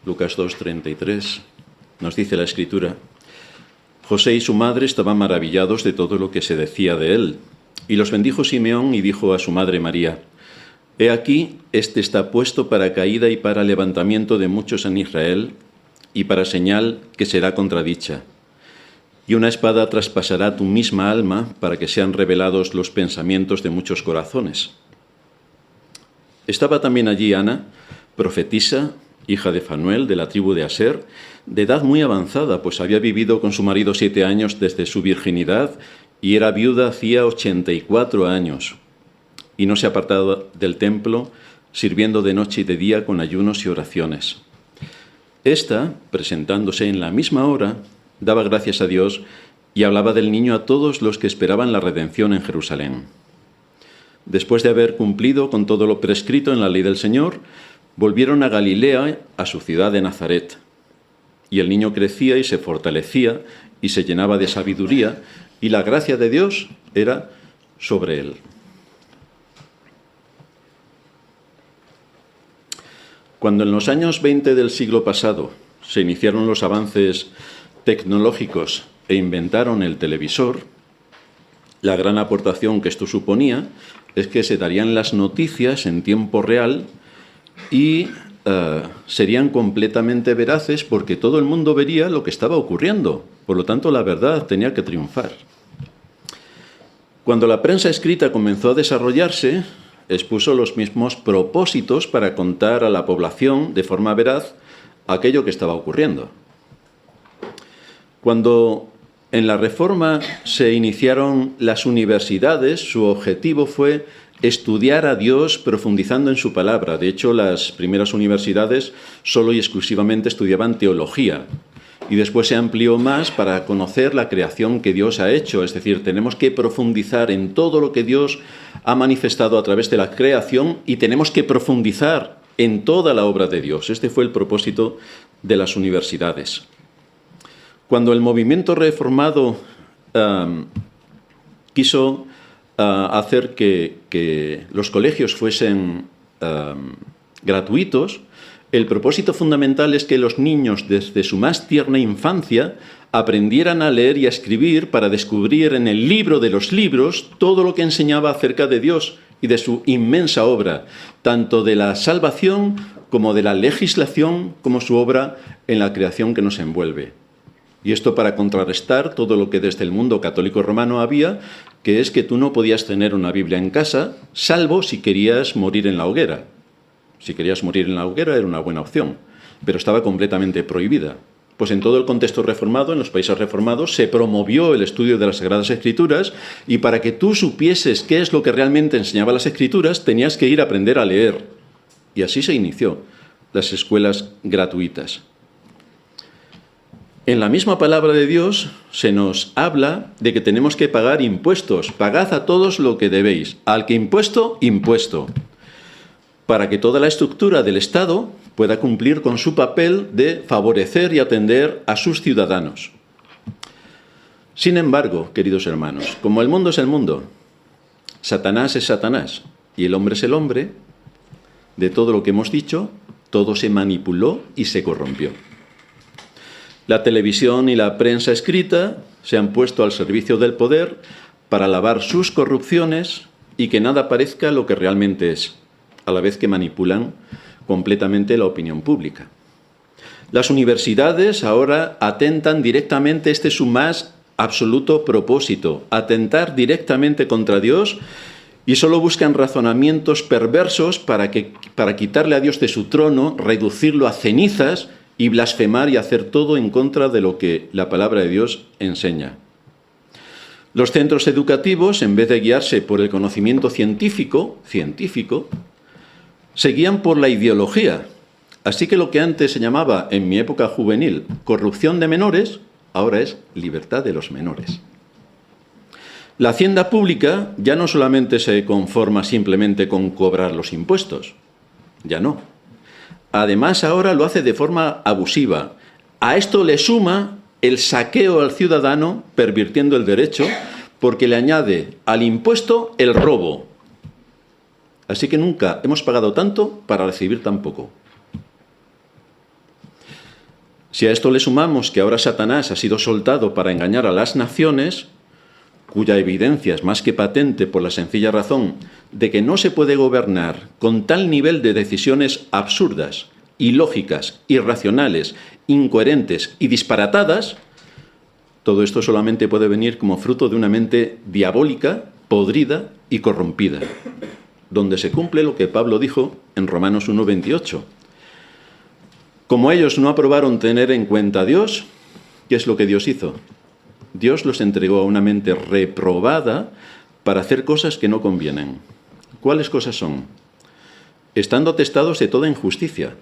Lucas 2:33, nos dice la Escritura: José y su madre estaban maravillados de todo lo que se decía de él. Y los bendijo Simeón y dijo a su madre María: He aquí, este está puesto para caída y para levantamiento de muchos en Israel, y para señal que será contradicha. Y una espada traspasará tu misma alma para que sean revelados los pensamientos de muchos corazones. Estaba también allí Ana, profetisa, hija de Fanuel, de la tribu de Aser, de edad muy avanzada, pues había vivido con su marido 7 años desde su virginidad y era viuda hacía 84 años. Y no se apartaba del templo, sirviendo de noche y de día con ayunos y oraciones. Esta, presentándose en la misma hora, daba gracias a Dios y hablaba del niño a todos los que esperaban la redención en Jerusalén. Después de haber cumplido con todo lo prescrito en la ley del Señor, volvieron a Galilea, a su ciudad de Nazaret. Y el niño crecía y se fortalecía y se llenaba de sabiduría, y la gracia de Dios era sobre él. Cuando en los años 20 del siglo pasado se iniciaron los avances tecnológicos e inventaron el televisor, la gran aportación que esto suponía es que se darían las noticias en tiempo real y serían completamente veraces porque todo el mundo vería lo que estaba ocurriendo. Por lo tanto, la verdad tenía que triunfar. Cuando la prensa escrita comenzó a desarrollarse, expuso los mismos propósitos para contar a la población de forma veraz aquello que estaba ocurriendo. Cuando en la Reforma se iniciaron las universidades, su objetivo fue estudiar a Dios profundizando en su palabra. De hecho, las primeras universidades solo y exclusivamente estudiaban teología. Y después se amplió más para conocer la creación que Dios ha hecho. Es decir, tenemos que profundizar en todo lo que Dios ha manifestado a través de la creación y tenemos que profundizar en toda la obra de Dios. Este fue el propósito de las universidades. Cuando el movimiento reformado quiso hacer que los colegios fuesen gratuitos, el propósito fundamental es que los niños desde su más tierna infancia aprendieran a leer y a escribir para descubrir en el libro de los libros todo lo que enseñaba acerca de Dios y de su inmensa obra, tanto de la salvación como de la legislación, como su obra en la creación que nos envuelve. Y esto para contrarrestar todo lo que desde el mundo católico romano había, que es que tú no podías tener una Biblia en casa, salvo si querías morir en la hoguera. Si querías morir en la hoguera era una buena opción, pero estaba completamente prohibida. Pues en todo el contexto reformado, en los países reformados, se promovió el estudio de las Sagradas Escrituras y para que tú supieses qué es lo que realmente enseñaba las Escrituras, tenías que ir a aprender a leer. Y así se inició las escuelas gratuitas. En la misma palabra de Dios se nos habla de que tenemos que pagar impuestos. Pagad a todos lo que debéis. Al que impuesto, impuesto. Para que toda la estructura del Estado pueda cumplir con su papel de favorecer y atender a sus ciudadanos. Sin embargo, queridos hermanos, como el mundo es el mundo, Satanás es Satanás y el hombre es el hombre, de todo lo que hemos dicho, todo se manipuló y se corrompió. La televisión y la prensa escrita se han puesto al servicio del poder para lavar sus corrupciones y que nada parezca lo que realmente es, a la vez que manipulan completamente la opinión pública. Las universidades ahora atentan directamente, este es su más absoluto propósito, atentar directamente contra Dios y solo buscan razonamientos perversos para quitarle a Dios de su trono, reducirlo a cenizas y blasfemar y hacer todo en contra de lo que la palabra de Dios enseña. Los centros educativos, en vez de guiarse por el conocimiento científico, se guían por la ideología. Así que lo que antes se llamaba, en mi época juvenil, corrupción de menores, ahora es libertad de los menores. La hacienda pública ya no solamente se conforma simplemente con cobrar los impuestos, ya no. Además, ahora lo hace de forma abusiva. A esto le suma el saqueo al ciudadano, pervirtiendo el derecho, porque le añade al impuesto el robo. Así que nunca hemos pagado tanto para recibir tan poco. Si a esto le sumamos que ahora Satanás ha sido soltado para engañar a las naciones, cuya evidencia es más que patente por la sencilla razón de que no se puede gobernar con tal nivel de decisiones absurdas, ilógicas, irracionales, incoherentes y disparatadas, todo esto solamente puede venir como fruto de una mente diabólica, podrida y corrompida, donde se cumple lo que Pablo dijo en Romanos 1:28. Como ellos no aprobaron tener en cuenta a Dios, ¿qué es lo que Dios hizo? Dios los entregó a una mente reprobada para hacer cosas que no convienen. ¿Cuáles cosas son? Estando atestados de toda injusticia,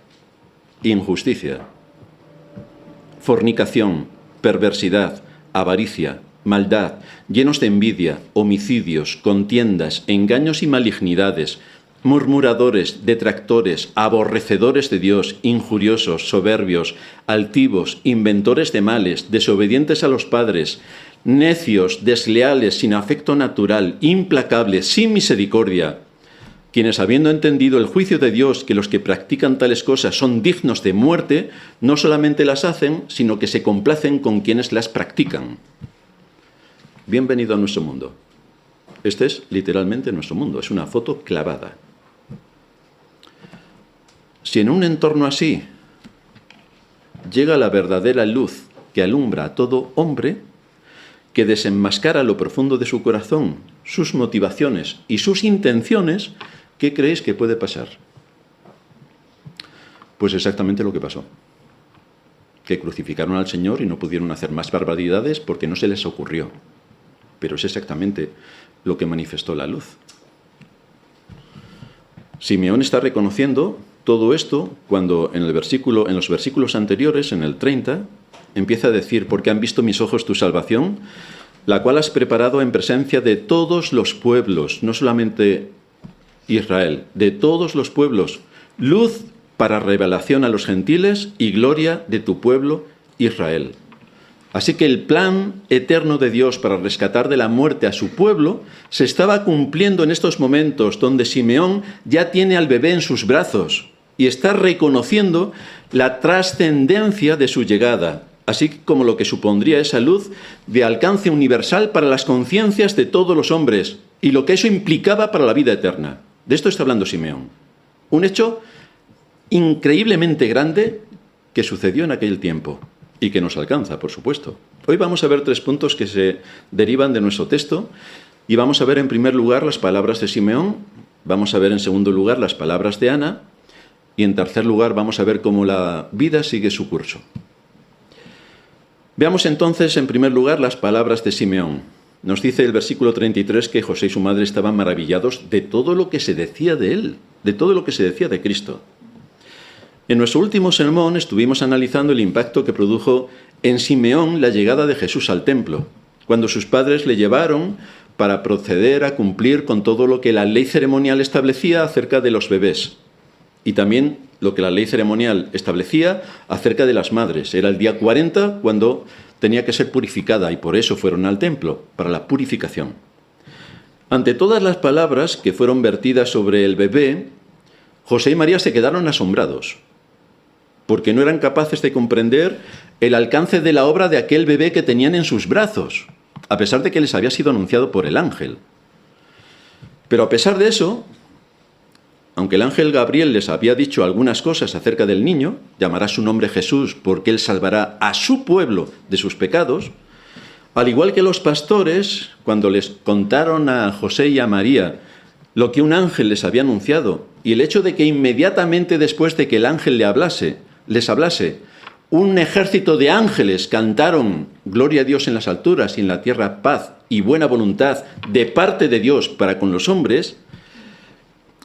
fornicación, perversidad, avaricia, maldad, llenos de envidia, homicidios, contiendas, engaños y malignidades, murmuradores, detractores, aborrecedores de Dios, injuriosos, soberbios, altivos, inventores de males, desobedientes a los padres, necios, desleales, sin afecto natural, implacables, sin misericordia, quienes, habiendo entendido el juicio de Dios, que los que practican tales cosas son dignos de muerte, no solamente las hacen, sino que se complacen con quienes las practican. Bienvenido a nuestro mundo. Este es literalmente nuestro mundo, es una foto clavada. Si en un entorno así llega la verdadera luz que alumbra a todo hombre, que desenmascara lo profundo de su corazón, sus motivaciones y sus intenciones, ¿qué creéis que puede pasar? Pues exactamente lo que pasó. Que crucificaron al Señor y no pudieron hacer más barbaridades porque no se les ocurrió. Pero es exactamente lo que manifestó la luz. Simeón está reconociendo todo esto cuando en los versículos anteriores, en el 30, empieza a decir: porque han visto mis ojos tu salvación, la cual has preparado en presencia de todos los pueblos, no solamente Israel, de todos los pueblos, luz para revelación a los gentiles y gloria de tu pueblo Israel. Así que el plan eterno de Dios para rescatar de la muerte a su pueblo se estaba cumpliendo en estos momentos donde Simeón ya tiene al bebé en sus brazos y está reconociendo la trascendencia de su llegada, así como lo que supondría esa luz de alcance universal para las conciencias de todos los hombres y lo que eso implicaba para la vida eterna. De esto está hablando Simeón. Un hecho increíblemente grande que sucedió en aquel tiempo y que nos alcanza, por supuesto. Hoy vamos a ver 3 puntos que se derivan de nuestro texto y vamos a ver en primer lugar las palabras de Simeón, vamos a ver en segundo lugar las palabras de Ana y en tercer lugar vamos a ver cómo la vida sigue su curso. Veamos entonces en primer lugar las palabras de Simeón. Nos dice el versículo 33 que José y su madre estaban maravillados de todo lo que se decía de él, de todo lo que se decía de Cristo. En nuestro último sermón estuvimos analizando el impacto que produjo en Simeón la llegada de Jesús al templo, cuando sus padres le llevaron para proceder a cumplir con todo lo que la ley ceremonial establecía acerca de los bebés y también lo que la ley ceremonial establecía acerca de las madres. Era el día 40 cuando tenía que ser purificada y por eso fueron al templo, para la purificación. Ante todas las palabras que fueron vertidas sobre el bebé, José y María se quedaron asombrados, porque no eran capaces de comprender el alcance de la obra de aquel bebé que tenían en sus brazos, a pesar de que les había sido anunciado por el ángel. Pero a pesar de eso, aunque el ángel Gabriel les había dicho algunas cosas acerca del niño, llamará su nombre Jesús porque él salvará a su pueblo de sus pecados, al igual que los pastores, cuando les contaron a José y a María lo que un ángel les había anunciado y el hecho de que inmediatamente después de que el ángel les hablase, un ejército de ángeles cantaron gloria a Dios en las alturas y en la tierra paz y buena voluntad de parte de Dios para con los hombres.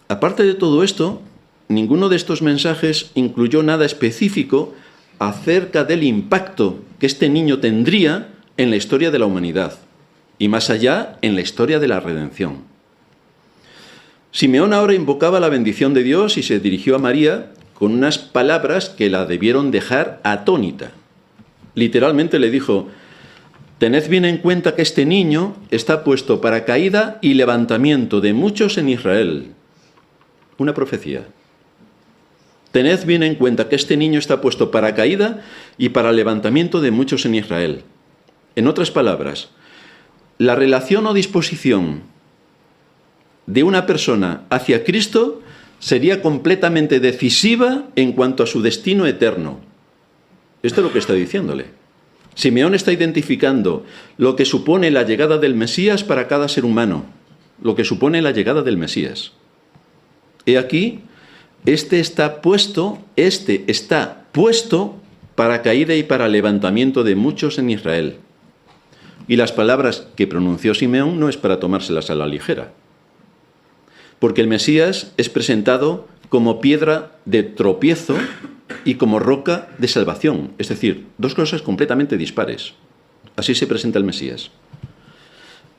Aparte de todo esto, ninguno de estos mensajes incluyó nada específico acerca del impacto que este niño tendría en la historia de la humanidad y más allá en la historia de la redención. Simeón ahora invocaba la bendición de Dios y se dirigió a María con unas palabras que la debieron dejar atónita. Literalmente le dijo: tened bien en cuenta que este niño está puesto para caída y levantamiento de muchos en Israel. Una profecía. Tened bien en cuenta que este niño está puesto para caída y para levantamiento de muchos en Israel. En otras palabras, la relación o disposición de una persona hacia Cristo sería completamente decisiva en cuanto a su destino eterno. Esto es lo que está diciéndole. Simeón está identificando lo que supone la llegada del Mesías para cada ser humano, lo que supone la llegada del Mesías. He aquí, este está puesto para caída y para levantamiento de muchos en Israel. Y las palabras que pronunció Simeón no es para tomárselas a la ligera, porque el Mesías es presentado como piedra de tropiezo y como roca de salvación, es decir, dos cosas completamente dispares. Así se presenta el Mesías.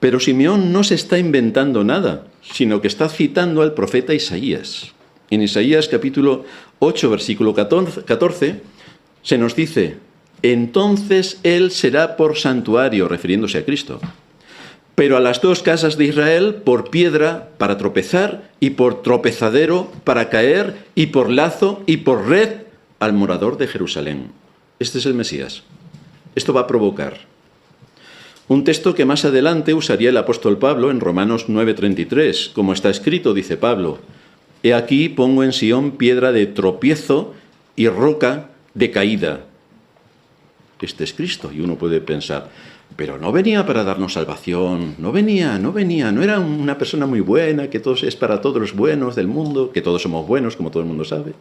Pero Simeón no se está inventando nada, sino que está citando al profeta Isaías. En Isaías capítulo 8, versículo 14, se nos dice: entonces él será por santuario, refiriéndose a Cristo, pero a las dos casas de Israel por piedra para tropezar y por tropezadero para caer y por lazo y por red al morador de Jerusalén. Este es el Mesías. Esto va a provocar un texto que más adelante usaría el apóstol Pablo en Romanos 9:33, como está escrito, dice Pablo: he aquí pongo en Sión piedra de tropiezo y roca de caída. Este es Cristo, y uno puede pensar, pero no venía para darnos salvación, no venía, no era una persona muy buena, que es para todos los buenos del mundo, que todos somos buenos, como todo el mundo sabe.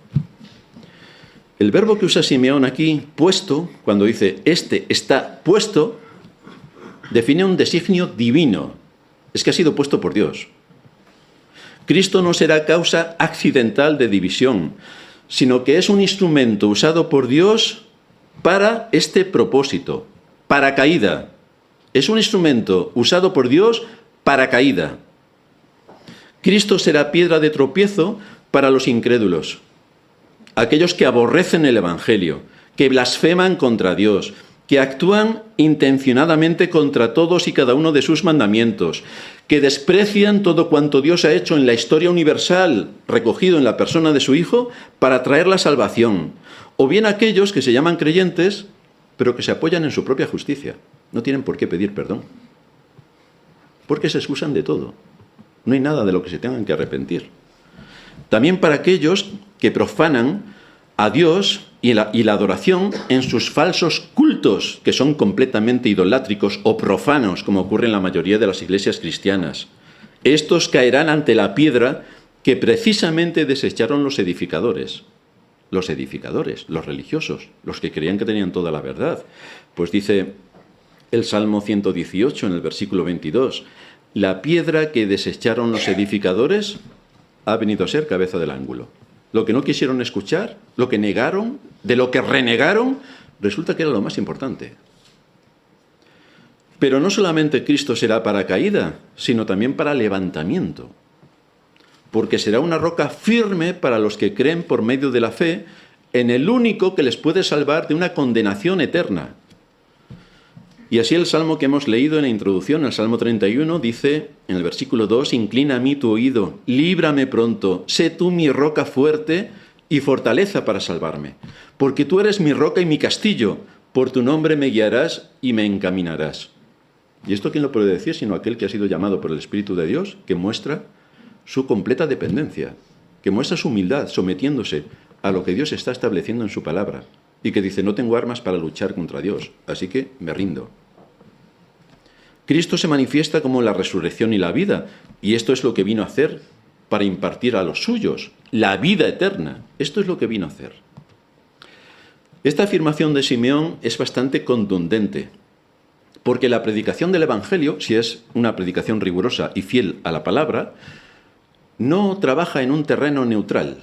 El verbo que usa Simeón aquí, puesto, cuando dice este está puesto, define un designio divino. Es que ha sido puesto por Dios. Cristo no será causa accidental de división, sino que es un instrumento usado por Dios para este propósito, para caída. Es un instrumento usado por Dios para caída. Cristo será piedra de tropiezo para los incrédulos, aquellos que aborrecen el Evangelio, que blasfeman contra Dios, que actúan intencionadamente contra todos y cada uno de sus mandamientos, que desprecian todo cuanto Dios ha hecho en la historia universal, recogido en la persona de su Hijo, para traer la salvación. O bien aquellos que se llaman creyentes, pero que se apoyan en su propia justicia. No tienen por qué pedir perdón, porque se excusan de todo. No hay nada de lo que se tengan que arrepentir. También para aquellos que profanan a Dios y la adoración en sus falsos cultos, que son completamente idolátricos o profanos, como ocurre en la mayoría de las iglesias cristianas. Estos caerán ante la piedra que precisamente desecharon los edificadores, los religiosos, los que creían que tenían toda la verdad. Pues dice el Salmo 118 en el versículo 22, la piedra que desecharon los edificadores ha venido a ser cabeza del ángulo. Lo que no quisieron escuchar, lo que negaron, de lo que renegaron, resulta que era lo más importante. Pero no solamente Cristo será para caída, sino también para levantamiento, porque será una roca firme para los que creen por medio de la fe en el único que les puede salvar de una condenación eterna. Y así el salmo que hemos leído en la introducción, el Salmo 31, dice en el versículo 2, inclina a mí tu oído, líbrame pronto, sé tú mi roca fuerte y fortaleza para salvarme, porque tú eres mi roca y mi castillo, por tu nombre me guiarás y me encaminarás. ¿Y esto quién lo puede decir sino aquel que ha sido llamado por el Espíritu de Dios, que muestra su completa dependencia, que muestra su humildad, sometiéndose a lo que Dios está estableciendo en su palabra, y que dice, no tengo armas para luchar contra Dios, así que me rindo. Cristo se manifiesta como la resurrección y la vida, y esto es lo que vino a hacer para impartir a los suyos, la vida eterna. Esto es lo que vino a hacer. Esta afirmación de Simeón es bastante contundente, porque la predicación del Evangelio, si es una predicación rigurosa y fiel a la palabra, no trabaja en un terreno neutral.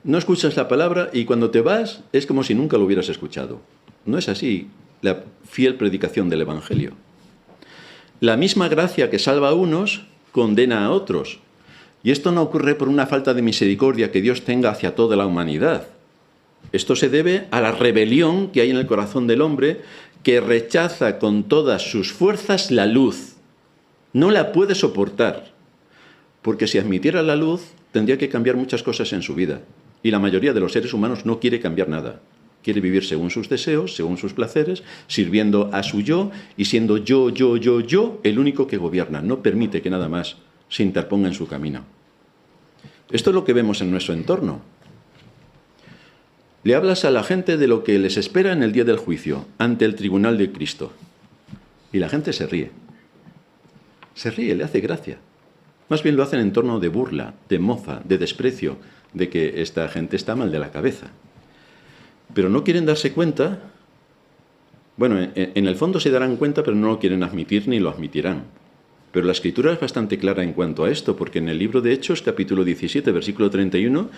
No escuchas la palabra y cuando te vas es como si nunca lo hubieras escuchado. No es así la fiel predicación del Evangelio. La misma gracia que salva a unos, condena a otros. Y esto no ocurre por una falta de misericordia que Dios tenga hacia toda la humanidad. Esto se debe a la rebelión que hay en el corazón del hombre, que rechaza con todas sus fuerzas la luz. No la puede soportar, porque si admitiera la luz, tendría que cambiar muchas cosas en su vida. Y la mayoría de los seres humanos no quiere cambiar nada. Quiere vivir según sus deseos, según sus placeres, sirviendo a su yo y siendo yo el único que gobierna. No permite que nada más se interponga en su camino. Esto es lo que vemos en nuestro entorno. Le hablas a la gente de lo que les espera en el día del juicio, ante el tribunal de Cristo. Y la gente se ríe. Se ríe, le hace gracia. Más bien lo hacen en torno de burla, de mofa, de desprecio, de que esta gente está mal de la cabeza. Pero no quieren darse cuenta. Bueno, en el fondo se darán cuenta, pero no lo quieren admitir ni lo admitirán. Pero la Escritura es bastante clara en cuanto a esto, porque en el libro de Hechos, capítulo 17, versículo 31,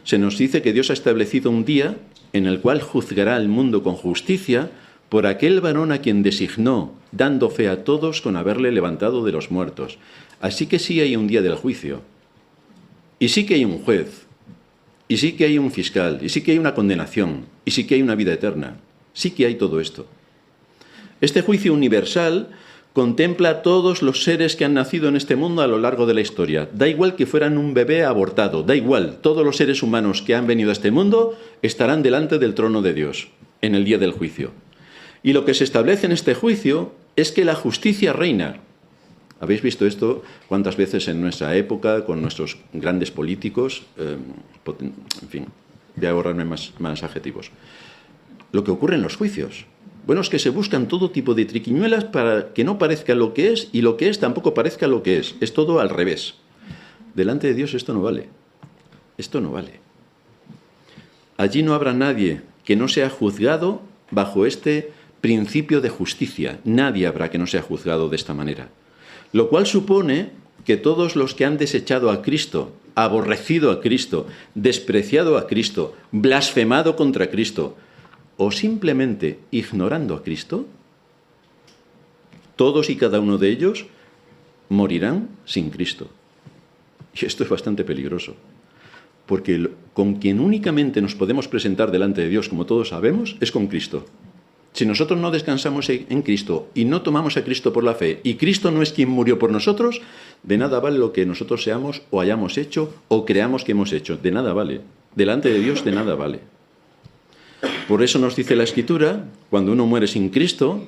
se nos dice que Dios ha establecido un día en el cual juzgará al mundo con justicia por aquel varón a quien designó, dando fe a todos con haberle levantado de los muertos. Así que sí hay un día del juicio, y sí que hay un juez, y sí que hay un fiscal, y sí que hay una condenación, y sí que hay una vida eterna. Sí que hay todo esto. Este juicio universal contempla a todos los seres que han nacido en este mundo a lo largo de la historia. Da igual que fueran un bebé abortado, da igual. Todos los seres humanos que han venido a este mundo estarán delante del trono de Dios en el día del juicio. Y lo que se establece en este juicio es que la justicia reina. ¿Habéis visto esto cuántas veces en nuestra época con nuestros grandes políticos? En fin, voy a ahorrarme más adjetivos. Lo que ocurre en los juicios. Bueno, es que se buscan todo tipo de triquiñuelas para que no parezca lo que es y lo que es tampoco parezca lo que es. Es todo al revés. Delante de Dios esto no vale. Esto no vale. Allí no habrá nadie que no sea juzgado bajo este principio de justicia. Nadie habrá que no sea juzgado de esta manera. Lo cual supone que todos los que han desechado a Cristo, aborrecido a Cristo, despreciado a Cristo, blasfemado contra Cristo, o simplemente ignorando a Cristo, todos y cada uno de ellos morirán sin Cristo. Y esto es bastante peligroso, porque con quien únicamente nos podemos presentar delante de Dios, como todos sabemos, es con Cristo. Si nosotros no descansamos en Cristo y no tomamos a Cristo por la fe, y Cristo no es quien murió por nosotros, de nada vale lo que nosotros seamos o hayamos hecho o creamos que hemos hecho. De nada vale. Delante de Dios de nada vale. Por eso nos dice la Escritura, cuando uno muere sin Cristo,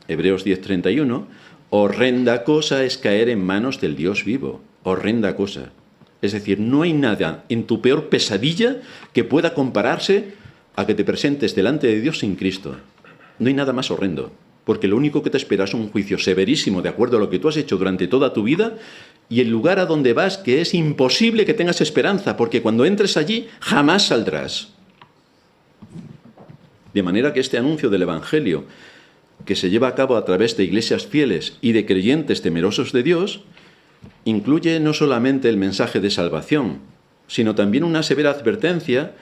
Hebreos 10:31, horrenda cosa es caer en manos del Dios vivo. Horrenda cosa. Es decir, no hay nada en tu peor pesadilla que pueda compararse a que te presentes delante de Dios sin Cristo. No hay nada más horrendo, porque lo único que te espera es un juicio severísimo de acuerdo a lo que tú has hecho durante toda tu vida y el lugar a donde vas que es imposible que tengas esperanza, porque cuando entres allí jamás saldrás. De manera que este anuncio del Evangelio, que se lleva a cabo a través de iglesias fieles y de creyentes temerosos de Dios, incluye no solamente el mensaje de salvación, sino también una severa advertencia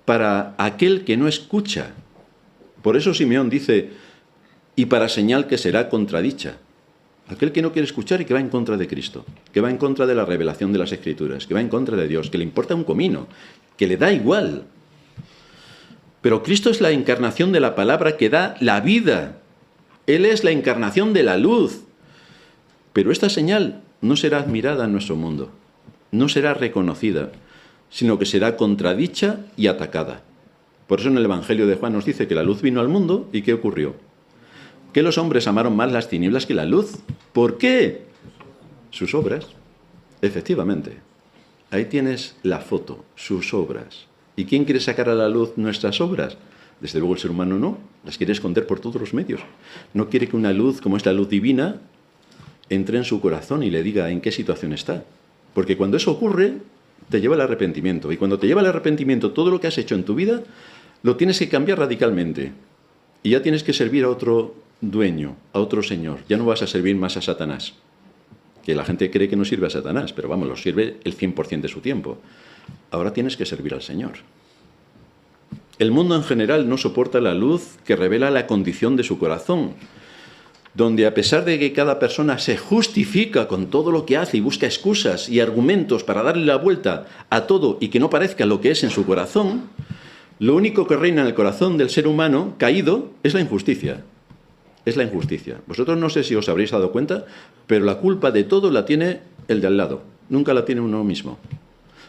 para aquel que no escucha. Por eso Simeón dice, y para señal que será contradicha. Aquel que no quiere escuchar y que va en contra de Cristo, que va en contra de la revelación de las Escrituras, que va en contra de Dios, que le importa un comino, que le da igual. Pero Cristo es la encarnación de la palabra que da la vida. Él es la encarnación de la luz. Pero esta señal no será admirada en nuestro mundo, no será reconocida, sino que será contradicha y atacada. Por eso en el Evangelio de Juan nos dice que la luz vino al mundo y ¿qué ocurrió? Que los hombres amaron más las tinieblas que la luz. ¿Por qué? Sus obras. Efectivamente. Ahí tienes la foto, sus obras. ¿Y quién quiere sacar a la luz nuestras obras? Desde luego el ser humano no, las quiere esconder por todos los medios. No quiere que una luz como es la luz divina entre en su corazón y le diga en qué situación está. Porque cuando eso ocurre, te lleva al arrepentimiento. Y cuando te lleva al arrepentimiento, todo lo que has hecho en tu vida, lo tienes que cambiar radicalmente. Y ya tienes que servir a otro dueño, a otro señor. Ya no vas a servir más a Satanás. Que la gente cree que no sirve a Satanás, pero vamos, lo sirve el 100% de su tiempo. Ahora tienes que servir al Señor. El mundo en general no soporta la luz que revela la condición de su corazón, donde a pesar de que cada persona se justifica con todo lo que hace y busca excusas y argumentos para darle la vuelta a todo y que no parezca lo que es en su corazón, lo único que reina en el corazón del ser humano caído es la injusticia. Es la injusticia. Vosotros no sé si os habréis dado cuenta, pero la culpa de todo la tiene el de al lado. Nunca la tiene uno mismo.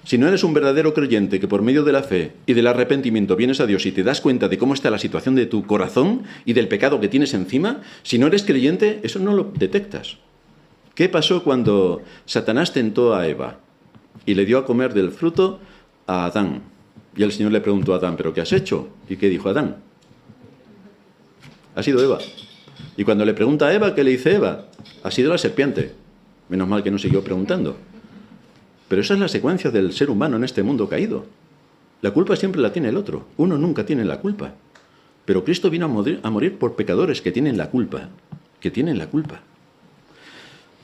Si no eres un verdadero creyente que por medio de la fe y del arrepentimiento vienes a Dios y te das cuenta de cómo está la situación de tu corazón y del pecado que tienes encima, si no eres creyente, eso no lo detectas. ¿Qué pasó cuando Satanás tentó a Eva y le dio a comer del fruto a Adán? Y el Señor le preguntó a Adán, ¿pero qué has hecho? ¿Y qué dijo Adán? Ha sido Eva. Y cuando le pregunta a Eva, ¿qué le dice Eva? Ha sido la serpiente. Menos mal que no siguió preguntando. Pero esa es la secuencia del ser humano en este mundo caído. La culpa siempre la tiene el otro. Uno nunca tiene la culpa. Pero Cristo vino a morir por pecadores que tienen la culpa. Que tienen la culpa.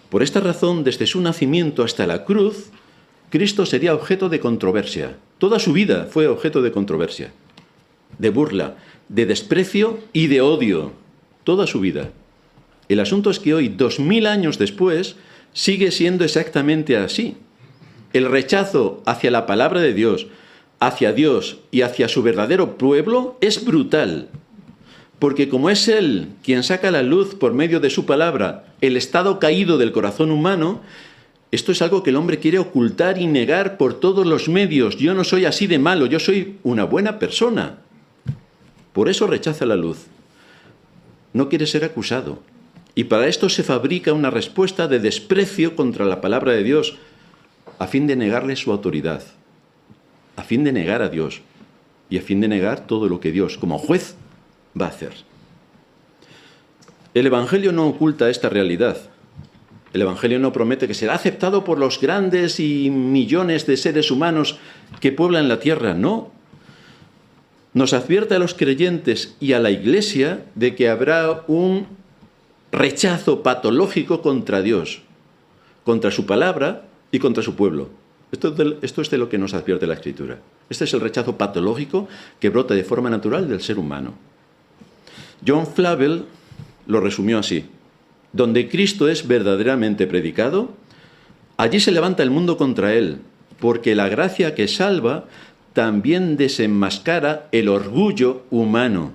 Por esta razón, desde su nacimiento hasta la cruz, Cristo sería objeto de controversia. Toda su vida fue objeto de controversia, de burla, de desprecio y de odio. Toda su vida. El asunto es que hoy, 2000 años después, sigue siendo exactamente así. El rechazo hacia la palabra de Dios, hacia Dios y hacia su verdadero pueblo es brutal. Porque como es Él quien saca a la luz por medio de su palabra el estado caído del corazón humano, esto es algo que el hombre quiere ocultar y negar por todos los medios. Yo no soy así de malo, yo soy una buena persona. Por eso rechaza la luz. No quiere ser acusado. Y para esto se fabrica una respuesta de desprecio contra la palabra de Dios, a fin de negarle su autoridad, a fin de negar a Dios y a fin de negar todo lo que Dios, como juez, va a hacer. El Evangelio no oculta esta realidad. El Evangelio no promete que será aceptado por los grandes y millones de seres humanos que pueblan la tierra, no. Nos advierte a los creyentes y a la Iglesia de que habrá un rechazo patológico contra Dios, contra su palabra y contra su pueblo. Esto es de lo que nos advierte la Escritura. Este es el rechazo patológico que brota de forma natural del ser humano. John Flavel lo resumió así: donde Cristo es verdaderamente predicado, allí se levanta el mundo contra él, porque la gracia que salva también desenmascara el orgullo humano.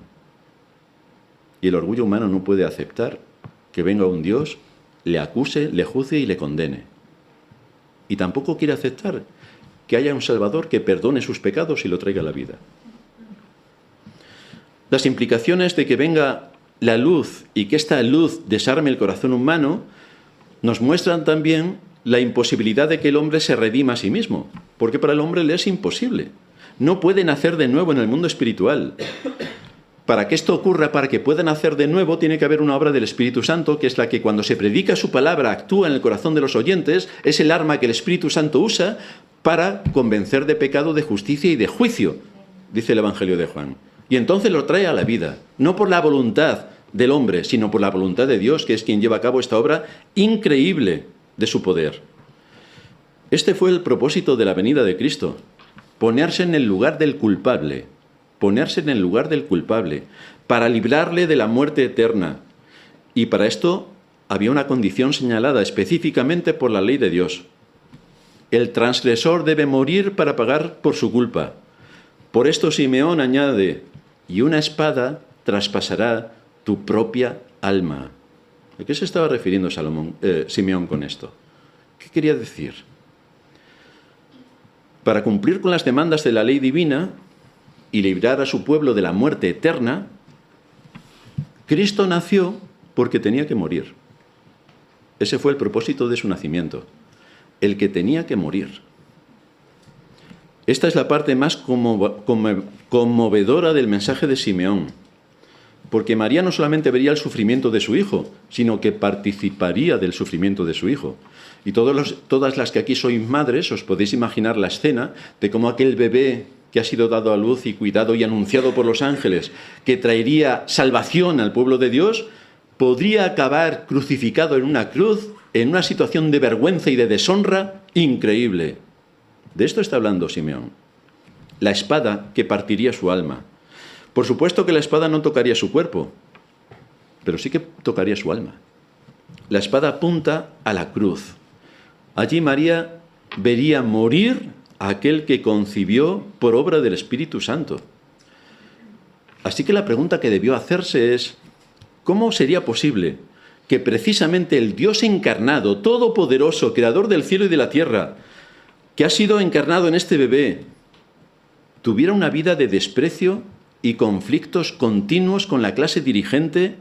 Y el orgullo humano no puede aceptar que venga un Dios, le acuse, le juzgue y le condene. Y tampoco quiere aceptar que haya un Salvador que perdone sus pecados y lo traiga a la vida. Las implicaciones de que venga la luz y que esta luz desarme el corazón humano nos muestran también la imposibilidad de que el hombre se redima a sí mismo, porque para el hombre le es imposible. No puede nacer de nuevo en el mundo espiritual. Para que esto ocurra, para que pueda nacer de nuevo, tiene que haber una obra del Espíritu Santo, que es la que cuando se predica su palabra actúa en el corazón de los oyentes, es el arma que el Espíritu Santo usa para convencer de pecado, de justicia y de juicio, dice el Evangelio de Juan. Y entonces lo trae a la vida, no por la voluntad del hombre, sino por la voluntad de Dios, que es quien lleva a cabo esta obra increíble de su poder. Este fue el propósito de la venida de Cristo: ponerse en el lugar del culpable, para librarle de la muerte eterna. Y para esto había una condición señalada específicamente por la ley de Dios. El transgresor debe morir para pagar por su culpa. Por esto Simeón añade: y una espada traspasará tu propia alma. ¿A qué se estaba refiriendo Simeón con esto? ¿Qué quería decir? Para cumplir con las demandas de la ley divina y librar a su pueblo de la muerte eterna, Cristo nació porque tenía que morir. Ese fue el propósito de su nacimiento, el que tenía que morir. Esta es la parte más conmovedora del mensaje de Simeón, porque María no solamente vería el sufrimiento de su hijo, sino que participaría del sufrimiento de su hijo. Y todas las que aquí sois madres os podéis imaginar la escena de cómo aquel bebé que ha sido dado a luz y cuidado y anunciado por los ángeles, que traería salvación al pueblo de Dios, podría acabar crucificado en una cruz, en una situación de vergüenza y de deshonra increíble. De esto está hablando Simeón. La espada que partiría su alma. Por supuesto que la espada no tocaría su cuerpo, pero sí que tocaría su alma. La espada apunta a la cruz. Allí María vería morir a aquel que concibió por obra del Espíritu Santo. Así que la pregunta que debió hacerse es: ¿cómo sería posible que precisamente el Dios encarnado, todopoderoso, creador del cielo y de la tierra, que ha sido encarnado en este bebé, tuviera una vida de desprecio y conflictos continuos con la clase dirigente,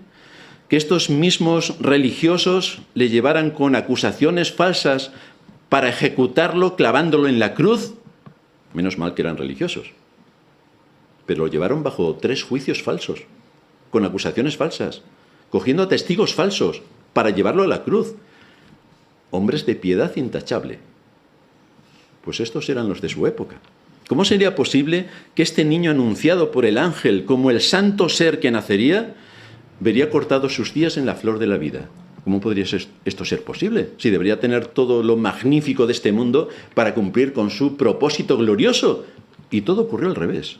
que estos mismos religiosos le llevaran con acusaciones falsas para ejecutarlo clavándolo en la cruz? Menos mal que eran religiosos. Pero lo llevaron bajo 3 juicios falsos, con acusaciones falsas, cogiendo a testigos falsos para llevarlo a la cruz. Hombres de piedad intachable. Pues estos eran los de su época. ¿Cómo sería posible que este niño anunciado por el ángel como el santo ser que nacería, vería cortados sus días en la flor de la vida? ¿Cómo podría esto ser posible? Si debería tener todo lo magnífico de este mundo para cumplir con su propósito glorioso. Y todo ocurrió al revés.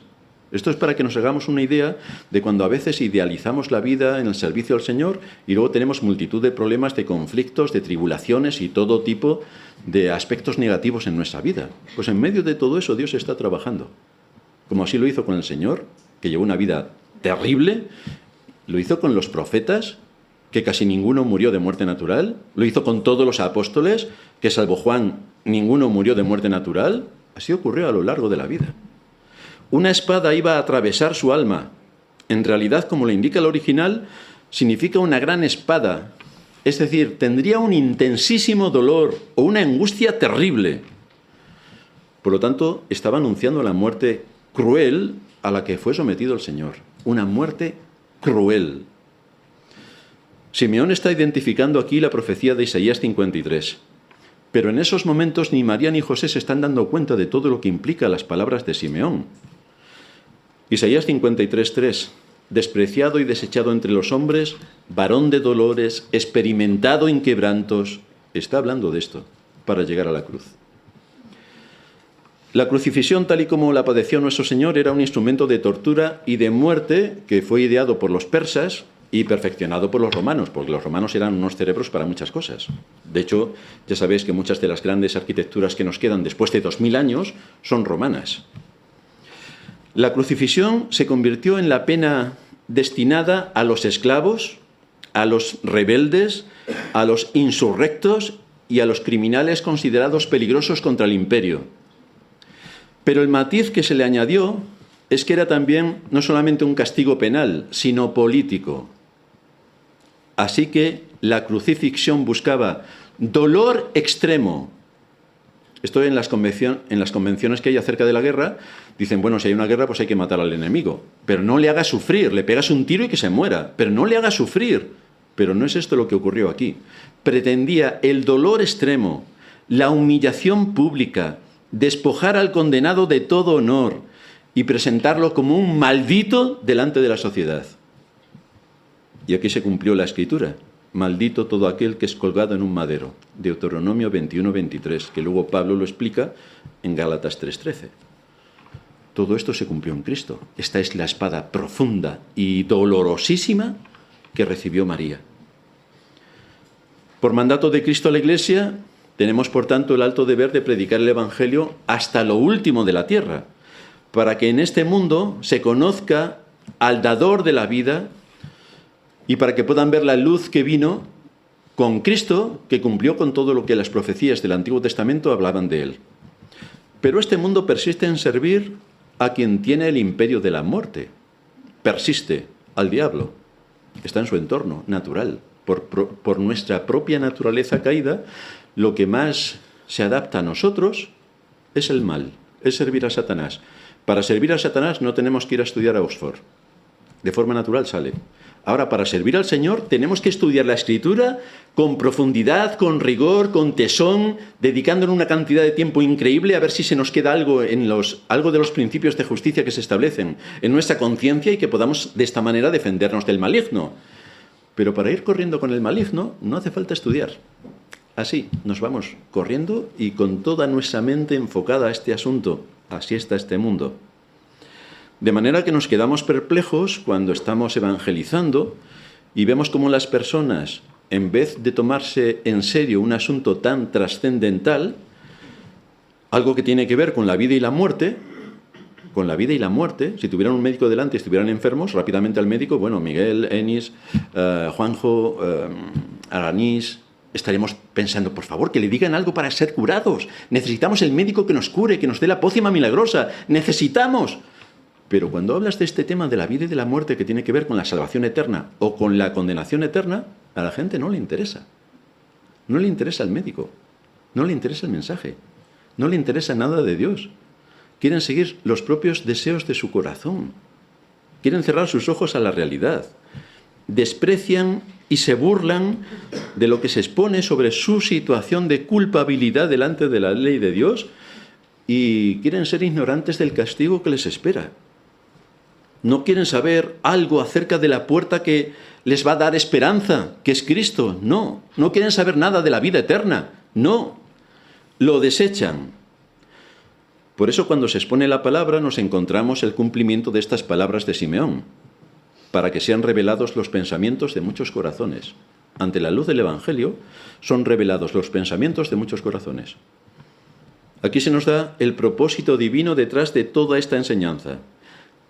Esto es para que nos hagamos una idea de cuando a veces idealizamos la vida en el servicio al Señor y luego tenemos multitud de problemas, de conflictos, de tribulaciones y todo tipo de aspectos negativos en nuestra vida. Pues en medio de todo eso Dios está trabajando. Como así lo hizo con el Señor, que llevó una vida terrible, lo hizo con los profetas, que casi ninguno murió de muerte natural, lo hizo con todos los apóstoles, que salvo Juan, ninguno murió de muerte natural. Así ocurrió a lo largo de la vida. Una espada iba a atravesar su alma. En realidad, como lo indica el original, significa una gran espada. Es decir, tendría un intensísimo dolor o una angustia terrible. Por lo tanto, estaba anunciando la muerte cruel a la que fue sometido el Señor. Una muerte cruel. Simeón está identificando aquí la profecía de Isaías 53. Pero en esos momentos ni María ni José se están dando cuenta de todo lo que implica las palabras de Simeón. Isaías 53:3, despreciado y desechado entre los hombres, varón de dolores, experimentado en quebrantos, está hablando de esto para llegar a la cruz. La crucifixión, tal y como la padeció nuestro Señor, era un instrumento de tortura y de muerte que fue ideado por los persas y perfeccionado por los romanos, porque los romanos eran unos cerebros para muchas cosas. De hecho, ya sabéis que muchas de las grandes arquitecturas que nos quedan después de 2000 años son romanas. La crucifixión se convirtió en la pena destinada a los esclavos, a los rebeldes, a los insurrectos y a los criminales considerados peligrosos contra el imperio. Pero el matiz que se le añadió es que era también no solamente un castigo penal, sino político. Así que la crucifixión buscaba dolor extremo. Esto en las convenciones que hay acerca de la guerra, dicen, bueno, si hay una guerra, pues hay que matar al enemigo. Pero no le hagas sufrir, le pegas un tiro y que se muera. Pero no le hagas sufrir. Pero no es esto lo que ocurrió aquí. Pretendía el dolor extremo, la humillación pública, despojar al condenado de todo honor y presentarlo como un maldito delante de la sociedad. Y aquí se cumplió la escritura. Maldito todo aquel que es colgado en un madero. Deuteronomio 21:23, que luego Pablo lo explica en Gálatas 3:13. Todo esto se cumplió en Cristo. Esta es la espada profunda y dolorosísima que recibió María. Por mandato de Cristo a la Iglesia, tenemos por tanto el alto deber de predicar el Evangelio hasta lo último de la tierra, para que en este mundo se conozca al dador de la vida y para que puedan ver la luz que vino con Cristo, que cumplió con todo lo que las profecías del Antiguo Testamento hablaban de él. Pero este mundo persiste en servir a quien tiene el imperio de la muerte. Persiste al diablo. Está en su entorno natural. Por nuestra propia naturaleza caída, lo que más se adapta a nosotros es el mal, es servir a Satanás. Para servir a Satanás no tenemos que ir a estudiar a Oxford. De forma natural sale. Ahora, para servir al Señor tenemos que estudiar la Escritura con profundidad, con rigor, con tesón, dedicándonos una cantidad de tiempo increíble a ver si se nos queda algo de los principios de justicia que se establecen en nuestra conciencia y que podamos de esta manera defendernos del maligno. Pero para ir corriendo con el maligno no hace falta estudiar. Así nos vamos corriendo y con toda nuestra mente enfocada a este asunto. Así está este mundo. De manera que nos quedamos perplejos cuando estamos evangelizando y vemos cómo las personas, en vez de tomarse en serio un asunto tan trascendental, algo que tiene que ver con la vida y la muerte, si tuvieran un médico delante y estuvieran enfermos, rápidamente al médico, bueno, Miguel, Enis, Juanjo, Aranís, estaremos pensando, por favor, que le digan algo para ser curados. Necesitamos el médico que nos cure, que nos dé la pócima milagrosa. Necesitamos. Pero cuando hablas de este tema de la vida y de la muerte que tiene que ver con la salvación eterna o con la condenación eterna, a la gente no le interesa. No le interesa el médico. No le interesa el mensaje. No le interesa nada de Dios. Quieren seguir los propios deseos de su corazón. Quieren cerrar sus ojos a la realidad. Desprecian y se burlan de lo que se expone sobre su situación de culpabilidad delante de la ley de Dios y quieren ser ignorantes del castigo que les espera. No quieren saber algo acerca de la puerta que les va a dar esperanza, que es Cristo. No quieren saber nada de la vida eterna. No, lo desechan. Por eso cuando se expone la palabra nos encontramos el cumplimiento de estas palabras de Simeón, para que sean revelados los pensamientos de muchos corazones. Ante la luz del Evangelio son revelados los pensamientos de muchos corazones. Aquí se nos da el propósito divino detrás de toda esta enseñanza.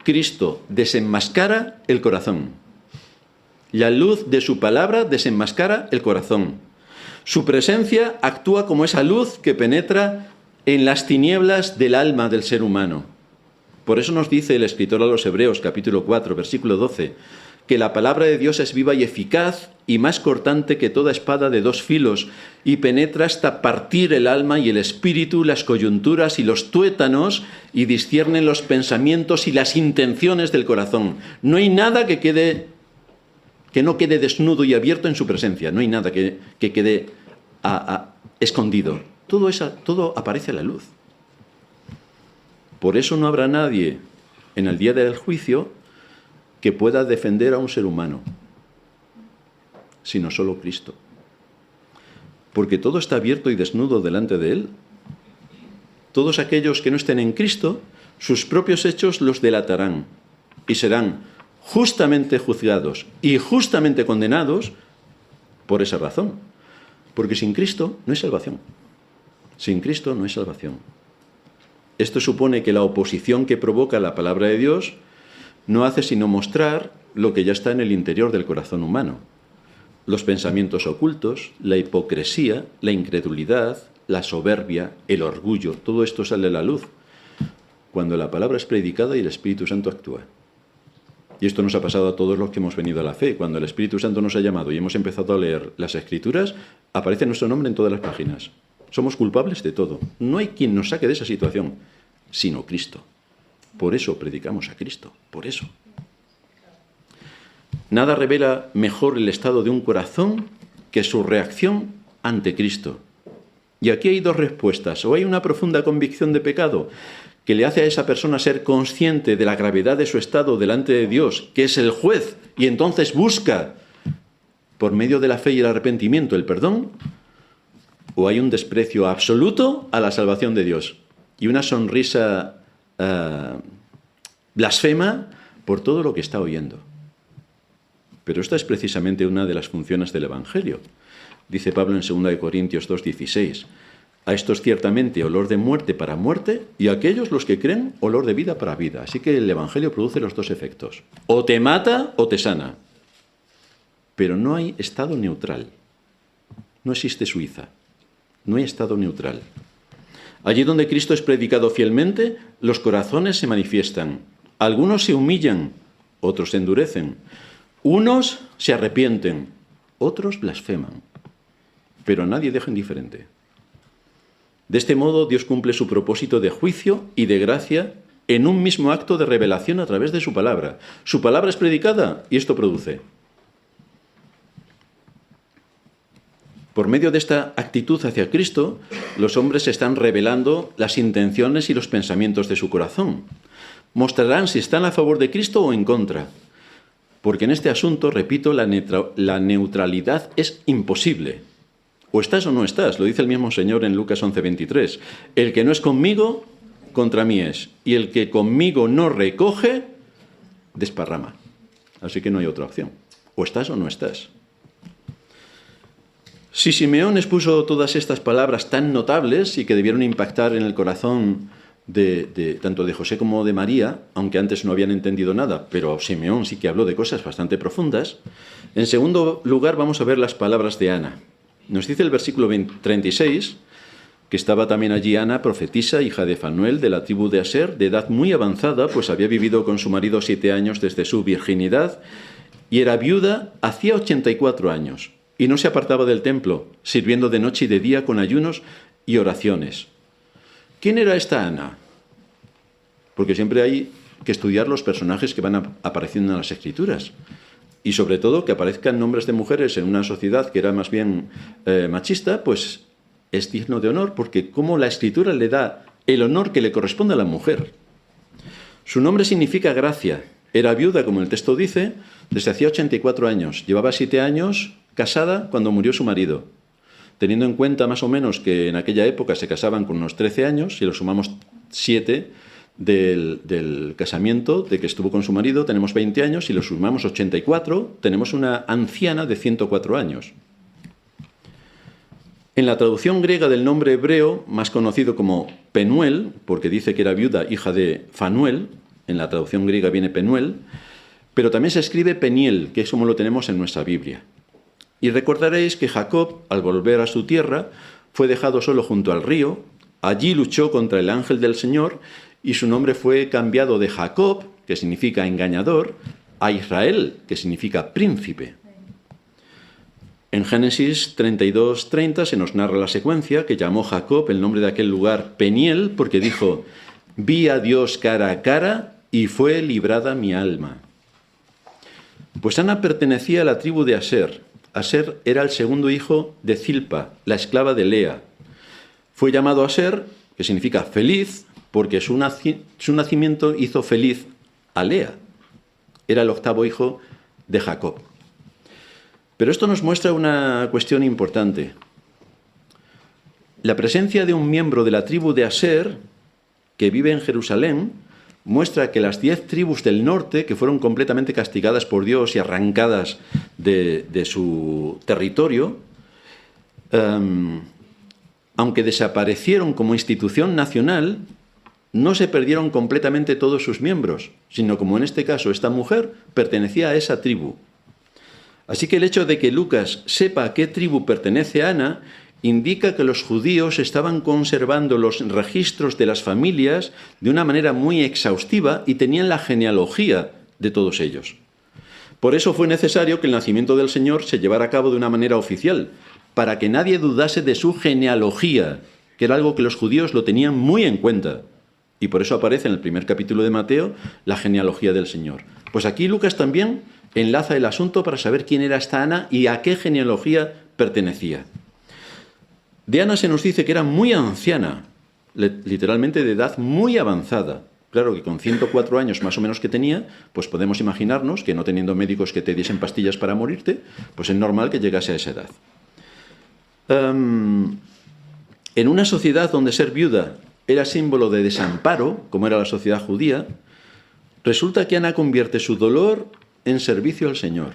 Cristo desenmascara el corazón. La luz de su palabra desenmascara el corazón. Su presencia actúa como esa luz que penetra en las tinieblas del alma del ser humano. Por eso nos dice el escritor a los Hebreos, capítulo 4, versículo 12, que la palabra de Dios es viva y eficaz y más cortante que toda espada de dos filos y penetra hasta partir el alma y el espíritu, las coyunturas y los tuétanos y discierne los pensamientos y las intenciones del corazón. No hay nada que no quede desnudo y abierto en su presencia. No hay nada que quede escondido. Todo aparece a la luz. Por eso no habrá nadie en el día del juicio que pueda defender a un ser humano, sino solo Cristo. Porque todo está abierto y desnudo delante de Él. Todos aquellos que no estén en Cristo, sus propios hechos los delatarán y serán justamente juzgados y justamente condenados por esa razón. Porque sin Cristo no hay salvación. Sin Cristo no hay salvación. Esto supone que la oposición que provoca la palabra de Dios no hace sino mostrar lo que ya está en el interior del corazón humano. Los pensamientos ocultos, la hipocresía, la incredulidad, la soberbia, el orgullo, todo esto sale a la luz cuando la palabra es predicada y el Espíritu Santo actúa. Y esto nos ha pasado a todos los que hemos venido a la fe. Cuando el Espíritu Santo nos ha llamado y hemos empezado a leer las Escrituras, aparece nuestro nombre en todas las páginas. Somos culpables de todo. No hay quien nos saque de esa situación, sino Cristo. Por eso predicamos a Cristo, por eso. Nada revela mejor el estado de un corazón que su reacción ante Cristo. Y aquí hay dos respuestas. O hay una profunda convicción de pecado que le hace a esa persona ser consciente de la gravedad de su estado delante de Dios, que es el juez, y entonces busca, por medio de la fe y el arrepentimiento, el perdón. O hay un desprecio absoluto a la salvación de Dios y una sonrisa blasfema por todo lo que está oyendo. Pero esta es precisamente una de las funciones del Evangelio. Dice Pablo en 2 Corintios 2:16, a estos ciertamente olor de muerte para muerte y a aquellos los que creen olor de vida para vida. Así que el Evangelio produce los dos efectos. O te mata o te sana. Pero no hay estado neutral. No existe Suiza. No hay estado neutral. Allí donde Cristo es predicado fielmente, los corazones se manifiestan. Algunos se humillan, otros se endurecen. Unos se arrepienten, otros blasfeman. Pero a nadie deja indiferente. De este modo, Dios cumple su propósito de juicio y de gracia en un mismo acto de revelación a través de su palabra. Su palabra es predicada y esto produce. Por medio de esta actitud hacia Cristo, los hombres están revelando las intenciones y los pensamientos de su corazón. Mostrarán si están a favor de Cristo o en contra. Porque en este asunto, repito, la neutralidad es imposible. O estás o no estás, lo dice el mismo Señor en Lucas 11:23. El que no es conmigo, contra mí es. Y el que conmigo no recoge, desparrama. Así que no hay otra opción. O estás o no estás. Si Simeón expuso todas estas palabras tan notables y que debieron impactar en el corazón tanto de José como de María, aunque antes no habían entendido nada, pero Simeón sí que habló de cosas bastante profundas, en segundo lugar vamos a ver las palabras de Ana. Nos dice el versículo 36 que estaba también allí Ana, profetisa, hija de Fanuel, de la tribu de Aser, de edad muy avanzada, pues había vivido con su marido 7 años desde su virginidad, y era viuda hacía 84 años, y no se apartaba del templo, sirviendo de noche y de día con ayunos y oraciones. ¿Quién era esta Ana? Porque siempre hay que estudiar los personajes que van apareciendo en las Escrituras. Y sobre todo que aparezcan nombres de mujeres en una sociedad que era más bien machista, pues es digno de honor, porque como la Escritura le da el honor que le corresponde a la mujer. Su nombre significa gracia. Era viuda, como el texto dice, desde hacía 84 años. Llevaba 7 años casada cuando murió su marido. Teniendo en cuenta más o menos que en aquella época se casaban con unos 13 años, si lo sumamos 7 del casamiento, de que estuvo con su marido, tenemos 20 años, si lo sumamos 84, tenemos una anciana de 104 años. En la traducción griega del nombre hebreo, más conocido como Penuel, porque dice que era viuda, hija de Fanuel, en la traducción griega viene Penuel, pero también se escribe Peniel, que es como lo tenemos en nuestra Biblia. Y recordaréis que Jacob, al volver a su tierra, fue dejado solo junto al río, allí luchó contra el ángel del Señor, y su nombre fue cambiado de Jacob, que significa engañador, a Israel, que significa príncipe. En Génesis 32:30 se nos narra la secuencia que llamó Jacob el nombre de aquel lugar Peniel, porque dijo: vi a Dios cara a cara y fue librada mi alma. Pues Ana pertenecía a la tribu de Aser. Aser era el segundo hijo de Zilpa, la esclava de Lea. Fue llamado Aser, que significa feliz, porque su nacimiento hizo feliz a Lea. Era el octavo hijo de Jacob. Pero esto nos muestra una cuestión importante. La presencia de un miembro de la tribu de Aser, que vive en Jerusalén, muestra que las 10 tribus del norte, que fueron completamente castigadas por Dios y arrancadas de su territorio, aunque desaparecieron como institución nacional, no se perdieron completamente todos sus miembros, sino como en este caso esta mujer pertenecía a esa tribu. Así que el hecho de que Lucas sepa a qué tribu pertenece Ana indica que los judíos estaban conservando los registros de las familias de una manera muy exhaustiva y tenían la genealogía de todos ellos. Por eso fue necesario que el nacimiento del Señor se llevara a cabo de una manera oficial, para que nadie dudase de su genealogía, que era algo que los judíos lo tenían muy en cuenta. Y por eso aparece en el primer capítulo de Mateo la genealogía del Señor. Pues aquí Lucas también enlaza el asunto para saber quién era esta Ana y a qué genealogía pertenecía. De Ana se nos dice que era muy anciana, literalmente de edad muy avanzada. Claro que con 104 años más o menos que tenía, pues podemos imaginarnos que no teniendo médicos que te diesen pastillas para morirte, pues es normal que llegase a esa edad. En una sociedad donde ser viuda era símbolo de desamparo, como era la sociedad judía, resulta que Ana convierte su dolor en servicio al Señor.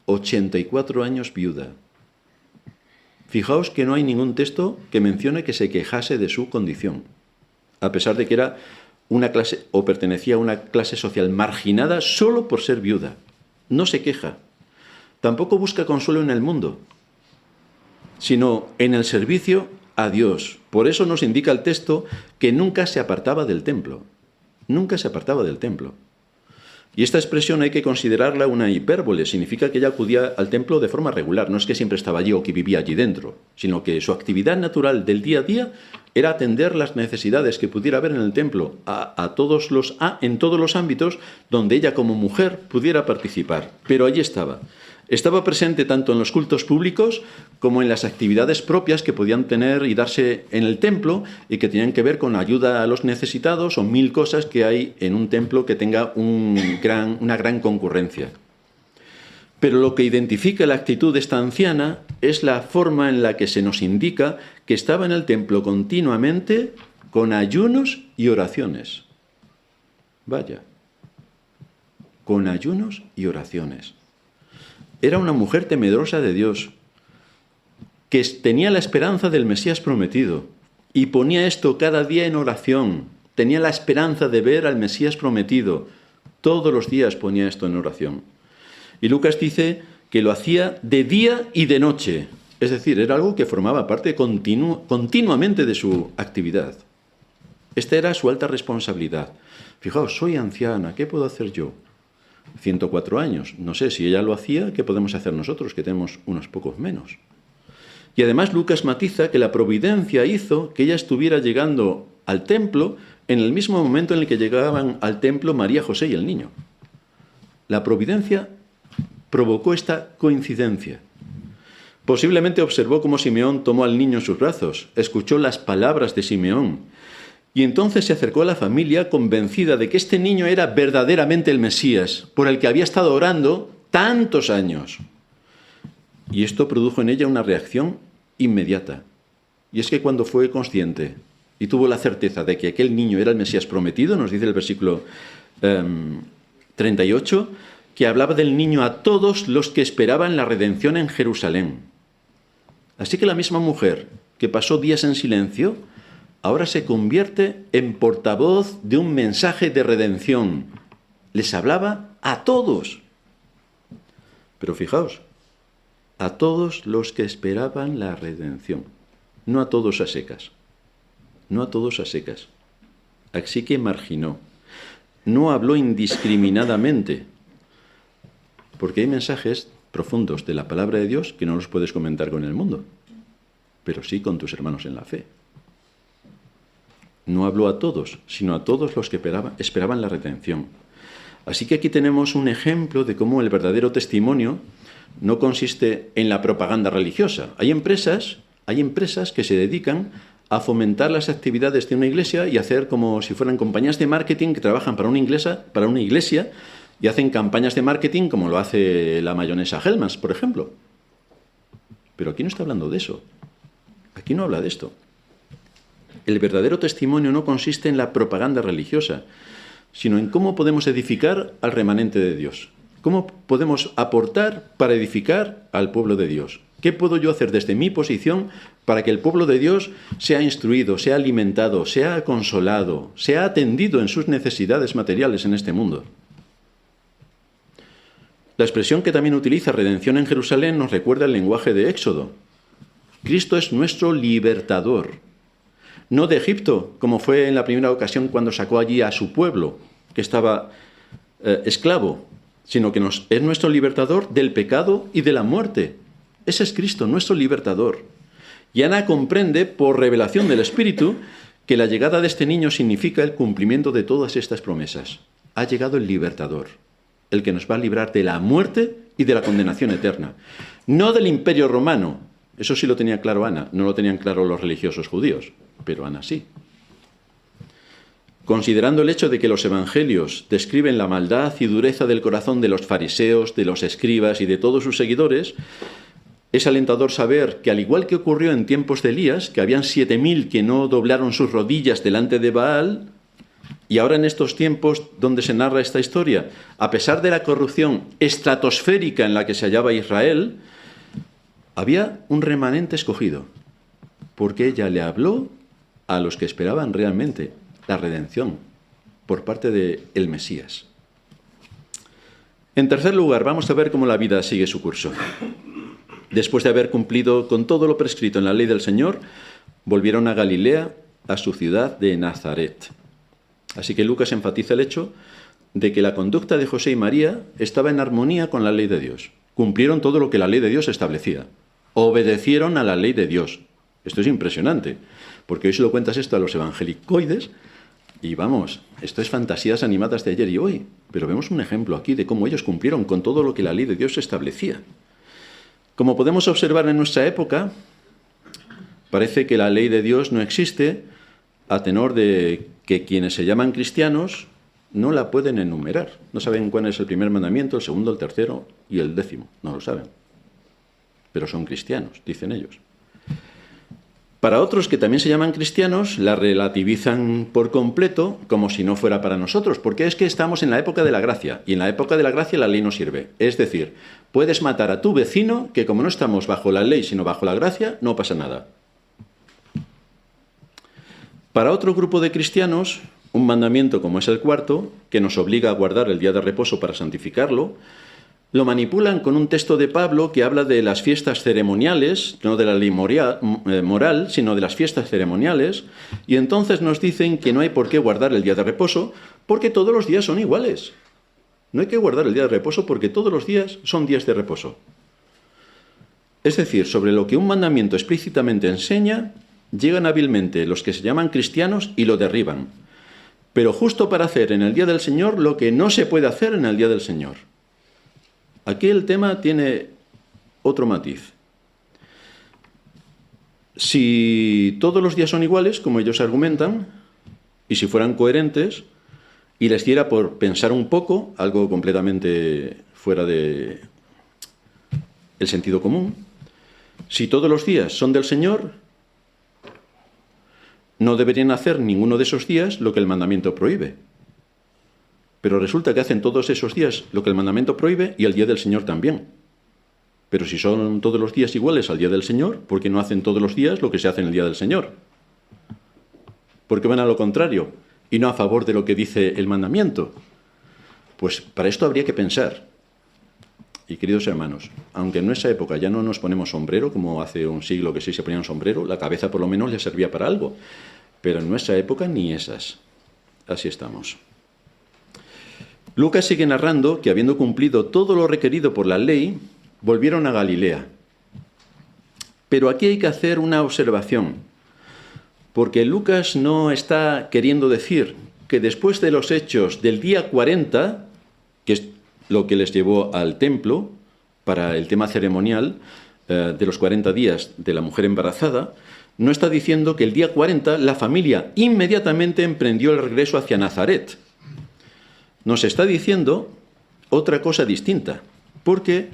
84 años viuda. Fijaos que no hay ningún texto que mencione que se quejase de su condición, a pesar de que era una clase o pertenecía a una clase social marginada solo por ser viuda. No se queja. Tampoco busca consuelo en el mundo, sino en el servicio a Dios. Por eso nos indica el texto que nunca se apartaba del templo. Nunca se apartaba del templo. Y esta expresión hay que considerarla una hipérbole. Significa que ella acudía al templo de forma regular. No es que siempre estaba allí o que vivía allí dentro, sino que su actividad natural del día a día era atender las necesidades que pudiera haber en el templo en todos los ámbitos donde ella como mujer pudiera participar. Pero allí estaba. Estaba presente tanto en los cultos públicos como en las actividades propias que podían tener y darse en el templo y que tenían que ver con ayuda a los necesitados o 1000 cosas que hay en un templo que tenga una gran concurrencia. Pero lo que identifica la actitud de esta anciana es la forma en la que se nos indica que estaba en el templo continuamente con ayunos y oraciones. Vaya, con ayunos y oraciones. Era una mujer temerosa de Dios, que tenía la esperanza del Mesías prometido y ponía esto cada día en oración. Tenía la esperanza de ver al Mesías prometido. Todos los días ponía esto en oración. Y Lucas dice que lo hacía de día y de noche. Es decir, era algo que formaba parte continuamente de su actividad. Esta era su alta responsabilidad. Fijaos, soy anciana, ¿qué puedo hacer yo? 104 años. No sé, si ella lo hacía, ¿qué podemos hacer nosotros, que tenemos unos pocos menos? Y además Lucas matiza que la providencia hizo que ella estuviera llegando al templo en el mismo momento en el que llegaban al templo María, José y el niño. La providencia provocó esta coincidencia. Posiblemente observó cómo Simeón tomó al niño en sus brazos, escuchó las palabras de Simeón, y entonces se acercó a la familia convencida de que este niño era verdaderamente el Mesías, por el que había estado orando tantos años. Y esto produjo en ella una reacción inmediata. Y es que cuando fue consciente y tuvo la certeza de que aquel niño era el Mesías prometido, nos dice el versículo 38, que hablaba del niño a todos los que esperaban la redención en Jerusalén. Así que la misma mujer que pasó días en silencio, ahora se convierte en portavoz de un mensaje de redención. Les hablaba a todos. Pero fijaos, a todos los que esperaban la redención, no a todos a secas, no a todos a secas. Así que marginó, no habló indiscriminadamente, porque hay mensajes profundos de la palabra de Dios que no los puedes comentar con el mundo, pero sí con tus hermanos en la fe. No habló a todos, sino a todos los que esperaban la redención. Así que aquí tenemos un ejemplo de cómo el verdadero testimonio no consiste en la propaganda religiosa. Hay empresas que se dedican a fomentar las actividades de una iglesia y hacer como si fueran compañías de marketing que trabajan para una iglesia y hacen campañas de marketing como lo hace la mayonesa Hellmann's, por ejemplo. Pero aquí no está hablando de eso. Aquí no habla de esto. El verdadero testimonio no consiste en la propaganda religiosa, sino en cómo podemos edificar al remanente de Dios. ¿Cómo podemos aportar para edificar al pueblo de Dios? ¿Qué puedo yo hacer desde mi posición para que el pueblo de Dios sea instruido, sea alimentado, sea consolado, sea atendido en sus necesidades materiales en este mundo? La expresión que también utiliza redención en Jerusalén nos recuerda el lenguaje de Éxodo. Cristo es nuestro libertador. No de Egipto, como fue en la primera ocasión cuando sacó allí a su pueblo, que estaba esclavo, sino que es nuestro libertador del pecado y de la muerte. Ese es Cristo, nuestro libertador. Y Ana comprende, por revelación del Espíritu, que la llegada de este niño significa el cumplimiento de todas estas promesas. Ha llegado el libertador, el que nos va a librar de la muerte y de la condenación eterna. No del imperio romano. Eso sí lo tenía claro Ana, no lo tenían claro los religiosos judíos, pero Ana sí. Considerando el hecho de que los evangelios describen la maldad y dureza del corazón de los fariseos, de los escribas y de todos sus seguidores, es alentador saber que, al igual que ocurrió en tiempos de Elías, que habían 7.000 que no doblaron sus rodillas delante de Baal, y ahora en estos tiempos donde se narra esta historia, a pesar de la corrupción estratosférica en la que se hallaba Israel, había un remanente escogido, porque ella le habló a los que esperaban realmente la redención por parte del Mesías. En tercer lugar, vamos a ver cómo la vida sigue su curso. Después de haber cumplido con todo lo prescrito en la ley del Señor, volvieron a Galilea, a su ciudad de Nazaret. Así que Lucas enfatiza el hecho de que la conducta de José y María estaba en armonía con la ley de Dios. Cumplieron todo lo que la ley de Dios establecía. Obedecieron a la ley de Dios. Esto es impresionante, porque hoy se lo cuentas esto a los evangelicoides y vamos, esto es fantasías animadas de ayer y hoy, pero vemos un ejemplo aquí de cómo ellos cumplieron con todo lo que la ley de Dios establecía. Como podemos observar en nuestra época, parece que la ley de Dios no existe, a tenor de que quienes se llaman cristianos no la pueden enumerar. No saben cuál es el primer mandamiento, el segundo, el tercero y el 10º. No lo saben. Pero son cristianos, dicen ellos. Para otros que también se llaman cristianos, la relativizan por completo como si no fuera para nosotros, porque es que estamos en la época de la gracia, y en la época de la gracia la ley no sirve. Es decir, puedes matar a tu vecino, que como no estamos bajo la ley, sino bajo la gracia, no pasa nada. Para otro grupo de cristianos, un mandamiento como es el 4º, que nos obliga a guardar el día de reposo para santificarlo, lo manipulan con un texto de Pablo que habla de las fiestas ceremoniales, no de la ley moral, sino de las fiestas ceremoniales, y entonces nos dicen que no hay por qué guardar el día de reposo porque todos los días son iguales. No hay que guardar el día de reposo porque todos los días son días de reposo. Es decir, sobre lo que un mandamiento explícitamente enseña, llegan hábilmente los que se llaman cristianos y lo derriban. Pero justo para hacer en el día del Señor lo que no se puede hacer en el día del Señor. Aquí el tema tiene otro matiz. Si todos los días son iguales, como ellos argumentan, y si fueran coherentes, y les diera por pensar un poco, algo completamente fuera de el sentido común, si todos los días son del Señor, no deberían hacer ninguno de esos días lo que el mandamiento prohíbe. Pero resulta que hacen todos esos días lo que el mandamiento prohíbe y el día del Señor también. Pero si son todos los días iguales al día del Señor, ¿por qué no hacen todos los días lo que se hace en el día del Señor? ¿Por qué van a lo contrario y no a favor de lo que dice el mandamiento? Pues para esto habría que pensar. Y queridos hermanos, aunque en nuestra época ya no nos ponemos sombrero, como hace un siglo que sí se ponía un sombrero, la cabeza por lo menos le servía para algo. Pero en nuestra época ni esas. Así estamos. Lucas sigue narrando que habiendo cumplido todo lo requerido por la ley, volvieron a Galilea. Pero aquí hay que hacer una observación, porque Lucas no está queriendo decir que después de los hechos del día 40, que es lo que les llevó al templo para el tema ceremonial de los 40 días de la mujer embarazada, no está diciendo que el día 40 la familia inmediatamente emprendió el regreso hacia Nazaret. Nos está diciendo otra cosa distinta, porque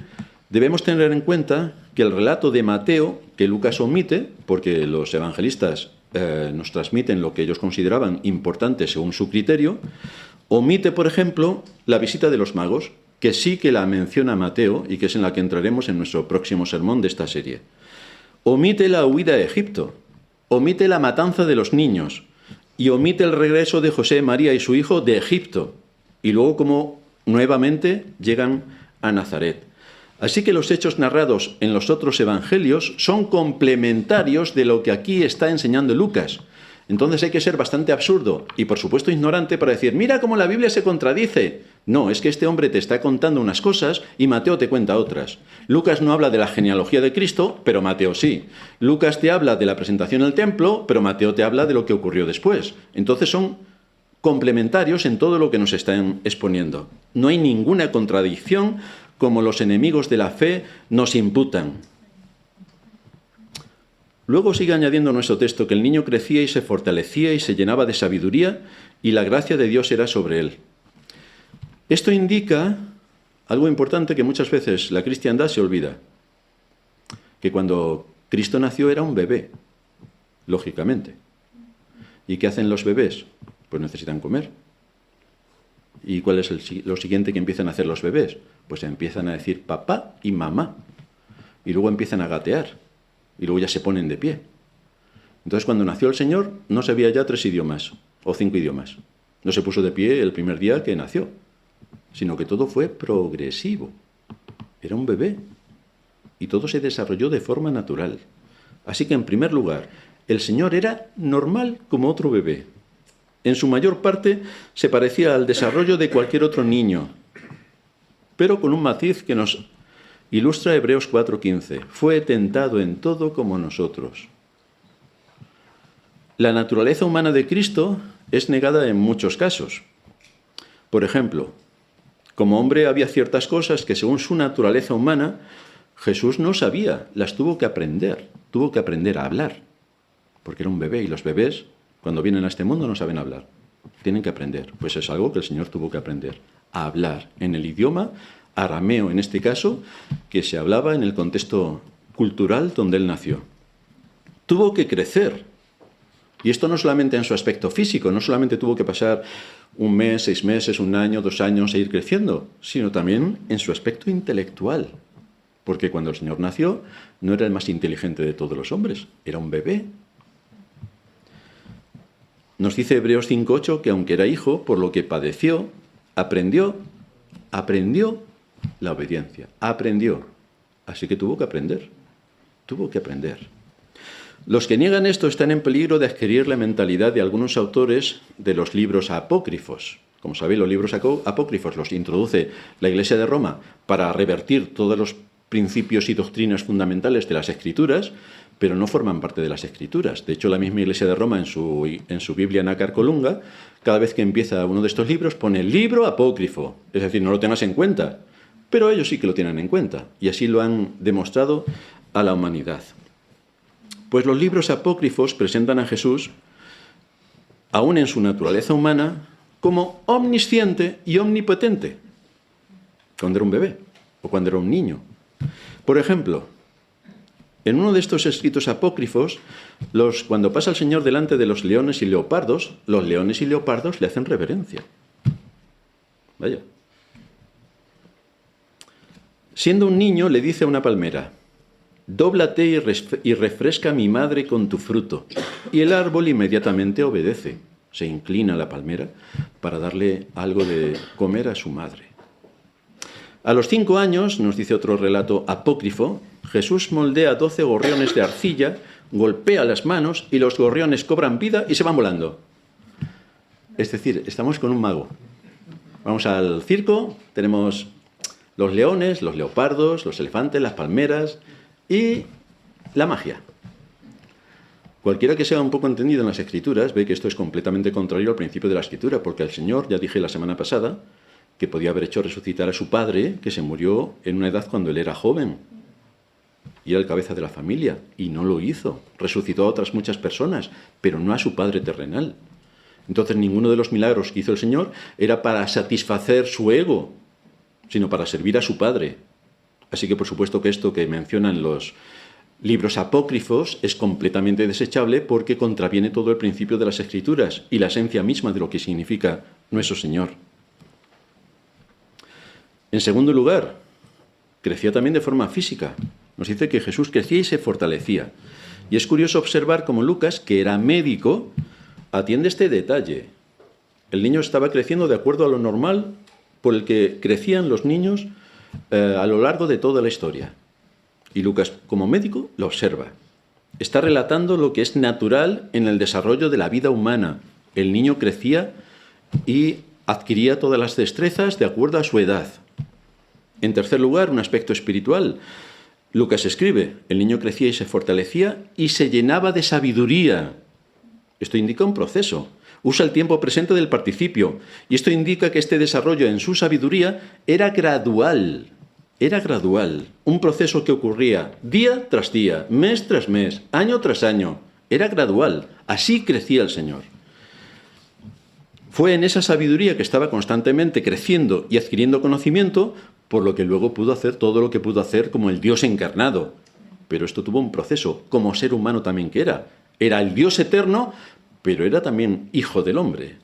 debemos tener en cuenta que el relato de Mateo, que Lucas omite, porque los evangelistas nos transmiten lo que ellos consideraban importante según su criterio, omite, por ejemplo, la visita de los magos, que sí que la menciona Mateo y que es en la que entraremos en nuestro próximo sermón de esta serie. Omite la huida a Egipto, omite la matanza de los niños y omite el regreso de José, María y su hijo de Egipto, y luego como nuevamente llegan a Nazaret. Así que los hechos narrados en los otros evangelios son complementarios de lo que aquí está enseñando Lucas. Entonces hay que ser bastante absurdo y por supuesto ignorante para decir, mira cómo la Biblia se contradice. No, es que este hombre te está contando unas cosas y Mateo te cuenta otras. Lucas no habla de la genealogía de Cristo, pero Mateo sí. Lucas te habla de la presentación en el templo, pero Mateo te habla de lo que ocurrió después. Entonces son complementarios en todo lo que nos están exponiendo. No hay ninguna contradicción como los enemigos de la fe nos imputan. Luego sigue añadiendo nuestro texto que el niño crecía y se fortalecía y se llenaba de sabiduría y la gracia de Dios era sobre él. Esto indica algo importante que muchas veces la cristiandad se olvida, que cuando Cristo nació era un bebé, lógicamente. ¿Y qué hacen los bebés? Pues necesitan comer. ¿Y cuál es lo siguiente que empiezan a hacer los bebés? Pues empiezan a decir papá y mamá. Y luego empiezan a gatear. Y luego ya se ponen de pie. Entonces, cuando nació el Señor, no sabía ya 3 idiomas o 5 idiomas. No se puso de pie el primer día que nació, sino que todo fue progresivo. Era un bebé. Y todo se desarrolló de forma natural. Así que, en primer lugar, el Señor era normal como otro bebé. En su mayor parte se parecía al desarrollo de cualquier otro niño, pero con un matiz que nos ilustra Hebreos 4:15. Fue tentado en todo como nosotros. La naturaleza humana de Cristo es negada en muchos casos. Por ejemplo, como hombre había ciertas cosas que según su naturaleza humana Jesús no sabía, las tuvo que aprender a hablar, porque era un bebé y los bebés cuando vienen a este mundo no saben hablar, tienen que aprender. Pues es algo que el Señor tuvo que aprender, a hablar en el idioma arameo, en este caso, que se hablaba en el contexto cultural donde él nació. Tuvo que crecer. Y esto no solamente en su aspecto físico, no solamente tuvo que pasar 1 mes, 6 meses, 1 año, 2 años e ir creciendo, sino también en su aspecto intelectual. Porque cuando el Señor nació, no era el más inteligente de todos los hombres, era un bebé. Nos dice Hebreos 5:8 que aunque era hijo, por lo que padeció, aprendió la obediencia. Aprendió. Así que tuvo que aprender. Tuvo que aprender. Los que niegan esto están en peligro de adquirir la mentalidad de algunos autores de los libros apócrifos. Como sabéis, los libros apócrifos los introduce la Iglesia de Roma para revertir todos los principios y doctrinas fundamentales de las Escrituras, pero no forman parte de las Escrituras. De hecho, la misma Iglesia de Roma en su Biblia Nácar Colunga, cada vez que empieza uno de estos libros, pone libro apócrifo. Es decir, no lo tengas en cuenta, pero ellos sí que lo tienen en cuenta. Y así lo han demostrado a la humanidad. Pues los libros apócrifos presentan a Jesús, aún en su naturaleza humana, como omnisciente y omnipotente, cuando era un bebé o cuando era un niño. Por ejemplo, en uno de estos escritos apócrifos, cuando pasa el Señor delante de los leones y leopardos, los leones y leopardos le hacen reverencia. Vaya. Siendo un niño, le dice a una palmera: «Dóblate y refresca a mi madre con tu fruto». Y el árbol inmediatamente obedece. Se inclina a la palmera para darle algo de comer a su madre. A los 5 años, nos dice otro relato apócrifo, Jesús moldea 12 gorriones de arcilla, golpea las manos y los gorriones cobran vida y se van volando. Es decir, estamos con un mago. Vamos al circo, tenemos los leones, los leopardos, los elefantes, las palmeras y la magia. Cualquiera que sea un poco entendido en las Escrituras ve que esto es completamente contrario al principio de la Escritura, porque el Señor, ya dije la semana pasada, que podía haber hecho resucitar a su padre, que se murió en una edad cuando él era joven y era el cabeza de la familia, y no lo hizo. Resucitó a otras muchas personas, pero no a su padre terrenal. Entonces ninguno de los milagros que hizo el Señor era para satisfacer su ego, sino para servir a su padre. Así que por supuesto que esto que mencionan los libros apócrifos es completamente desechable porque contraviene todo el principio de las Escrituras y la esencia misma de lo que significa nuestro Señor. En segundo lugar, crecía también de forma física. Nos dice que Jesús crecía y se fortalecía. Y es curioso observar cómo Lucas, que era médico, atiende este detalle. El niño estaba creciendo de acuerdo a lo normal por el que crecían los niños a lo largo de toda la historia. Y Lucas, como médico, lo observa. Está relatando lo que es natural en el desarrollo de la vida humana. El niño crecía y adquiría todas las destrezas de acuerdo a su edad. En tercer lugar, un aspecto espiritual. Lucas escribe: el niño crecía y se fortalecía y se llenaba de sabiduría. Esto indica un proceso. Usa el tiempo presente del participio. Y esto indica que este desarrollo en su sabiduría era gradual. Era gradual, un proceso que ocurría día tras día, mes tras mes, año tras año. Era gradual, así crecía el Señor. Fue en esa sabiduría que estaba constantemente creciendo y adquiriendo conocimiento, por lo que luego pudo hacer todo lo que pudo hacer como el Dios encarnado. Pero esto tuvo un proceso, como ser humano también que era. Era el Dios eterno, pero era también hijo del hombre.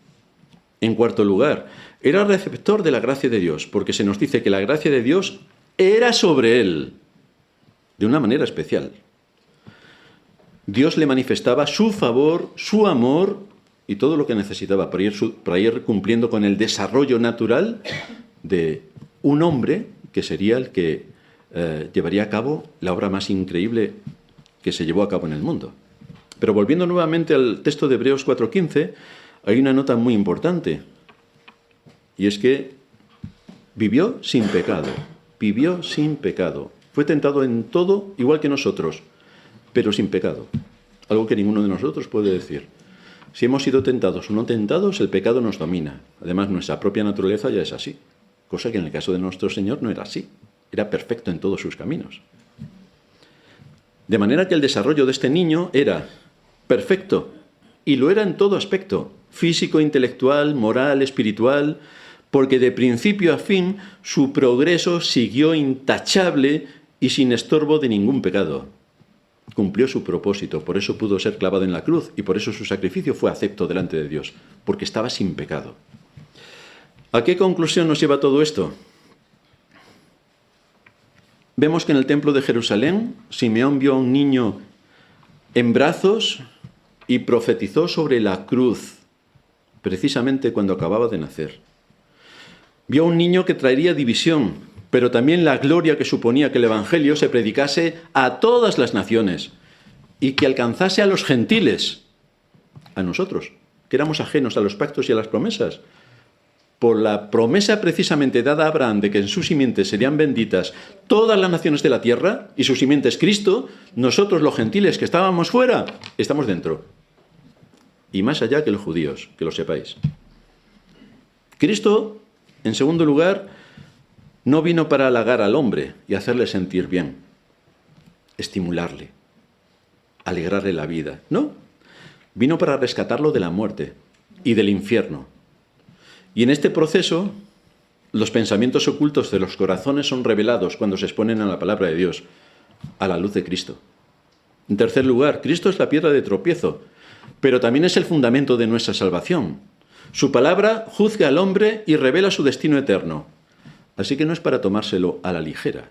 En cuarto lugar, era receptor de la gracia de Dios, porque se nos dice que la gracia de Dios era sobre él, de una manera especial. Dios le manifestaba su favor, su amor y todo lo que necesitaba para ir cumpliendo con el desarrollo natural de un hombre que sería el que llevaría a cabo la obra más increíble que se llevó a cabo en el mundo. Pero volviendo nuevamente al texto de Hebreos 4:15, hay una nota muy importante, y es que vivió sin pecado. Vivió sin pecado. Fue tentado en todo, igual que nosotros, pero sin pecado. Algo que ninguno de nosotros puede decir. Si hemos sido tentados o no tentados, el pecado nos domina. Además, nuestra propia naturaleza ya es así. Cosa que en el caso de nuestro Señor no era así. Era perfecto en todos sus caminos. De manera que el desarrollo de este niño era perfecto. Y lo era en todo aspecto. Físico, intelectual, moral, espiritual, porque de principio a fin su progreso siguió intachable y sin estorbo de ningún pecado. Cumplió su propósito, por eso pudo ser clavado en la cruz y por eso su sacrificio fue acepto delante de Dios, porque estaba sin pecado. ¿A qué conclusión nos lleva todo esto? Vemos que en el templo de Jerusalén, Simeón vio a un niño en brazos y profetizó sobre la cruz, precisamente cuando acababa de nacer. Vio a un niño que traería división, pero también la gloria que suponía que el Evangelio se predicase a todas las naciones y que alcanzase a los gentiles, a nosotros, que éramos ajenos a los pactos y a las promesas. Por la promesa precisamente dada a Abraham de que en su simiente serían benditas todas las naciones de la tierra, y su simiente es Cristo, nosotros los gentiles que estábamos fuera, estamos dentro. Y más allá que los judíos, que lo sepáis. Cristo, en segundo lugar, no vino para halagar al hombre y hacerle sentir bien, estimularle, alegrarle la vida. No, vino para rescatarlo de la muerte y del infierno. Y en este proceso, los pensamientos ocultos de los corazones son revelados cuando se exponen a la palabra de Dios, a la luz de Cristo. En tercer lugar, Cristo es la piedra de tropiezo, pero también es el fundamento de nuestra salvación. Su palabra juzga al hombre y revela su destino eterno. Así que no es para tomárselo a la ligera.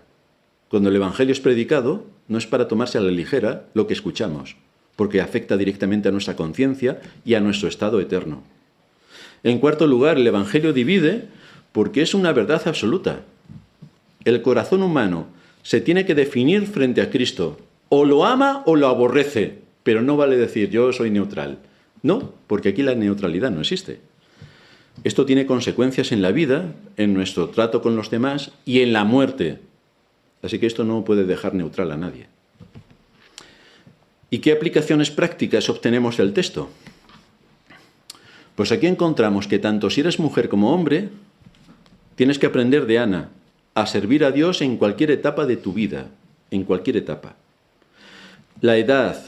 Cuando el Evangelio es predicado, no es para tomarse a la ligera lo que escuchamos, porque afecta directamente a nuestra conciencia y a nuestro estado eterno. En cuarto lugar, el Evangelio divide porque es una verdad absoluta. El corazón humano se tiene que definir frente a Cristo. O lo ama o lo aborrece, pero no vale decir yo soy neutral. No, porque aquí la neutralidad no existe. Esto tiene consecuencias en la vida, en nuestro trato con los demás y en la muerte. Así que esto no puede dejar neutral a nadie. ¿Y qué aplicaciones prácticas obtenemos del texto? Pues aquí encontramos que tanto si eres mujer como hombre, tienes que aprender de Ana a servir a Dios en cualquier etapa de tu vida, en cualquier etapa. La edad,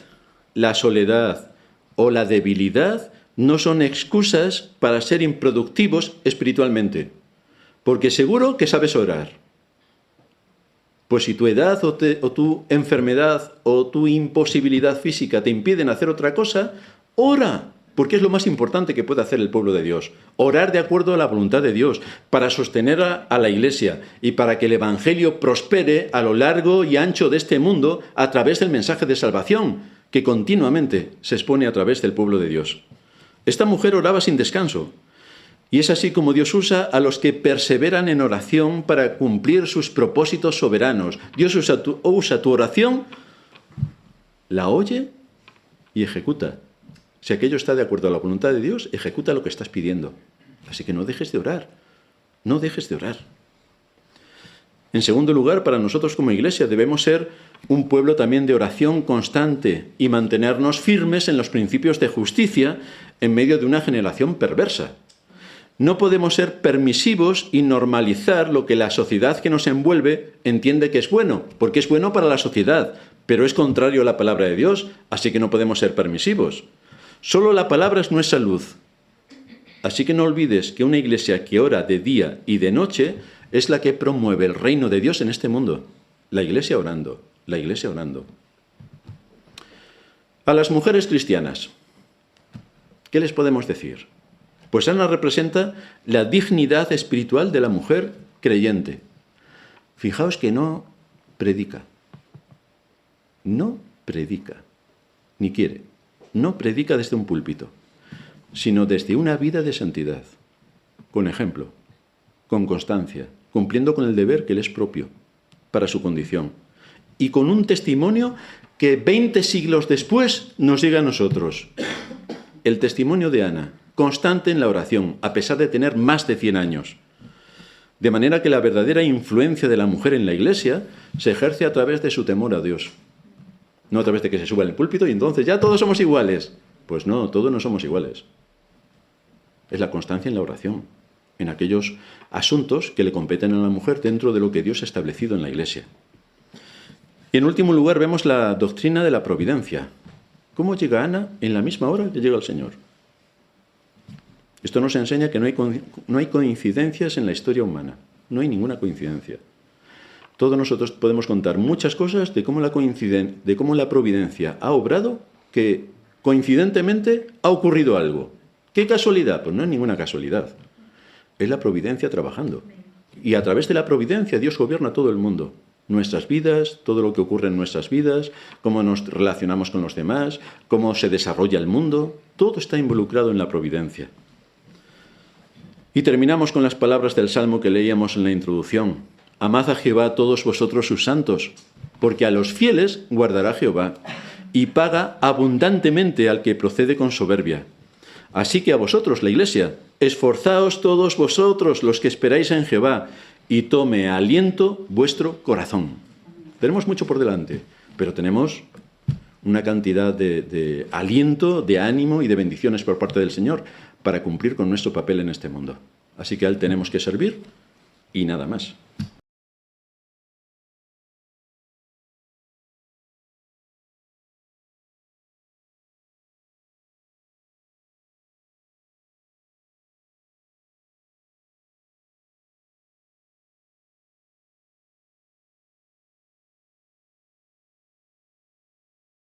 la soledad o la debilidad no son excusas para ser improductivos espiritualmente, porque seguro que sabes orar. Pues si tu edad o tu enfermedad o tu imposibilidad física te impiden hacer otra cosa, ora. Porque es lo más importante que puede hacer el pueblo de Dios. Orar de acuerdo a la voluntad de Dios, para sostener a la Iglesia y para que el Evangelio prospere a lo largo y ancho de este mundo a través del mensaje de salvación, que continuamente se expone a través del pueblo de Dios. Esta mujer oraba sin descanso. Y es así como Dios usa a los que perseveran en oración para cumplir sus propósitos soberanos. Dios usa tu oración, la oye y ejecuta. Si aquello está de acuerdo a la voluntad de Dios, ejecuta lo que estás pidiendo. Así que no dejes de orar. No dejes de orar. En segundo lugar, para nosotros como Iglesia debemos ser un pueblo también de oración constante y mantenernos firmes en los principios de justicia en medio de una generación perversa. No podemos ser permisivos y normalizar lo que la sociedad que nos envuelve entiende que es bueno, porque es bueno para la sociedad, pero es contrario a la palabra de Dios, así que no podemos ser permisivos. Solo la palabra es nuestra luz. Así que no olvides que una iglesia que ora de día y de noche es la que promueve el reino de Dios en este mundo. La iglesia orando, la iglesia orando. A las mujeres cristianas, ¿qué les podemos decir? Pues Ana representa la dignidad espiritual de la mujer creyente. Fijaos que no predica, ni quiere. No predica desde un púlpito, sino desde una vida de santidad, con ejemplo, con constancia, cumpliendo con el deber que le es propio para su condición, y con un testimonio que 20 siglos después nos llega a nosotros. El testimonio de Ana, constante en la oración, a pesar de tener más de 100 años. De manera que la verdadera influencia de la mujer en la Iglesia se ejerce a través de su temor a Dios. No a través de que se suba en el púlpito y entonces ya todos somos iguales. Pues no, todos no somos iguales. Es la constancia en la oración, en aquellos asuntos que le competen a la mujer dentro de lo que Dios ha establecido en la Iglesia. Y en último lugar vemos la doctrina de la providencia. ¿Cómo llega Ana en la misma hora que llega el Señor? Esto nos enseña que no hay coincidencias en la historia humana. No hay ninguna coincidencia. Todos nosotros podemos contar muchas cosas de cómo la providencia ha obrado, que coincidentemente ha ocurrido algo. ¿Qué casualidad? Pues no es ninguna casualidad. Es la providencia trabajando. Y a través de la providencia Dios gobierna todo el mundo. Nuestras vidas, todo lo que ocurre en nuestras vidas, cómo nos relacionamos con los demás, cómo se desarrolla el mundo, todo está involucrado en la providencia. Y terminamos con las palabras del Salmo que leíamos en la introducción. Amad a Jehová todos vosotros sus santos, porque a los fieles guardará Jehová, y paga abundantemente al que procede con soberbia. Así que a vosotros, la Iglesia, esforzaos todos vosotros los que esperáis en Jehová, y tome aliento vuestro corazón. Tenemos mucho por delante, pero tenemos una cantidad de aliento, de ánimo y de bendiciones por parte del Señor para cumplir con nuestro papel en este mundo. Así que a Él tenemos que servir y nada más.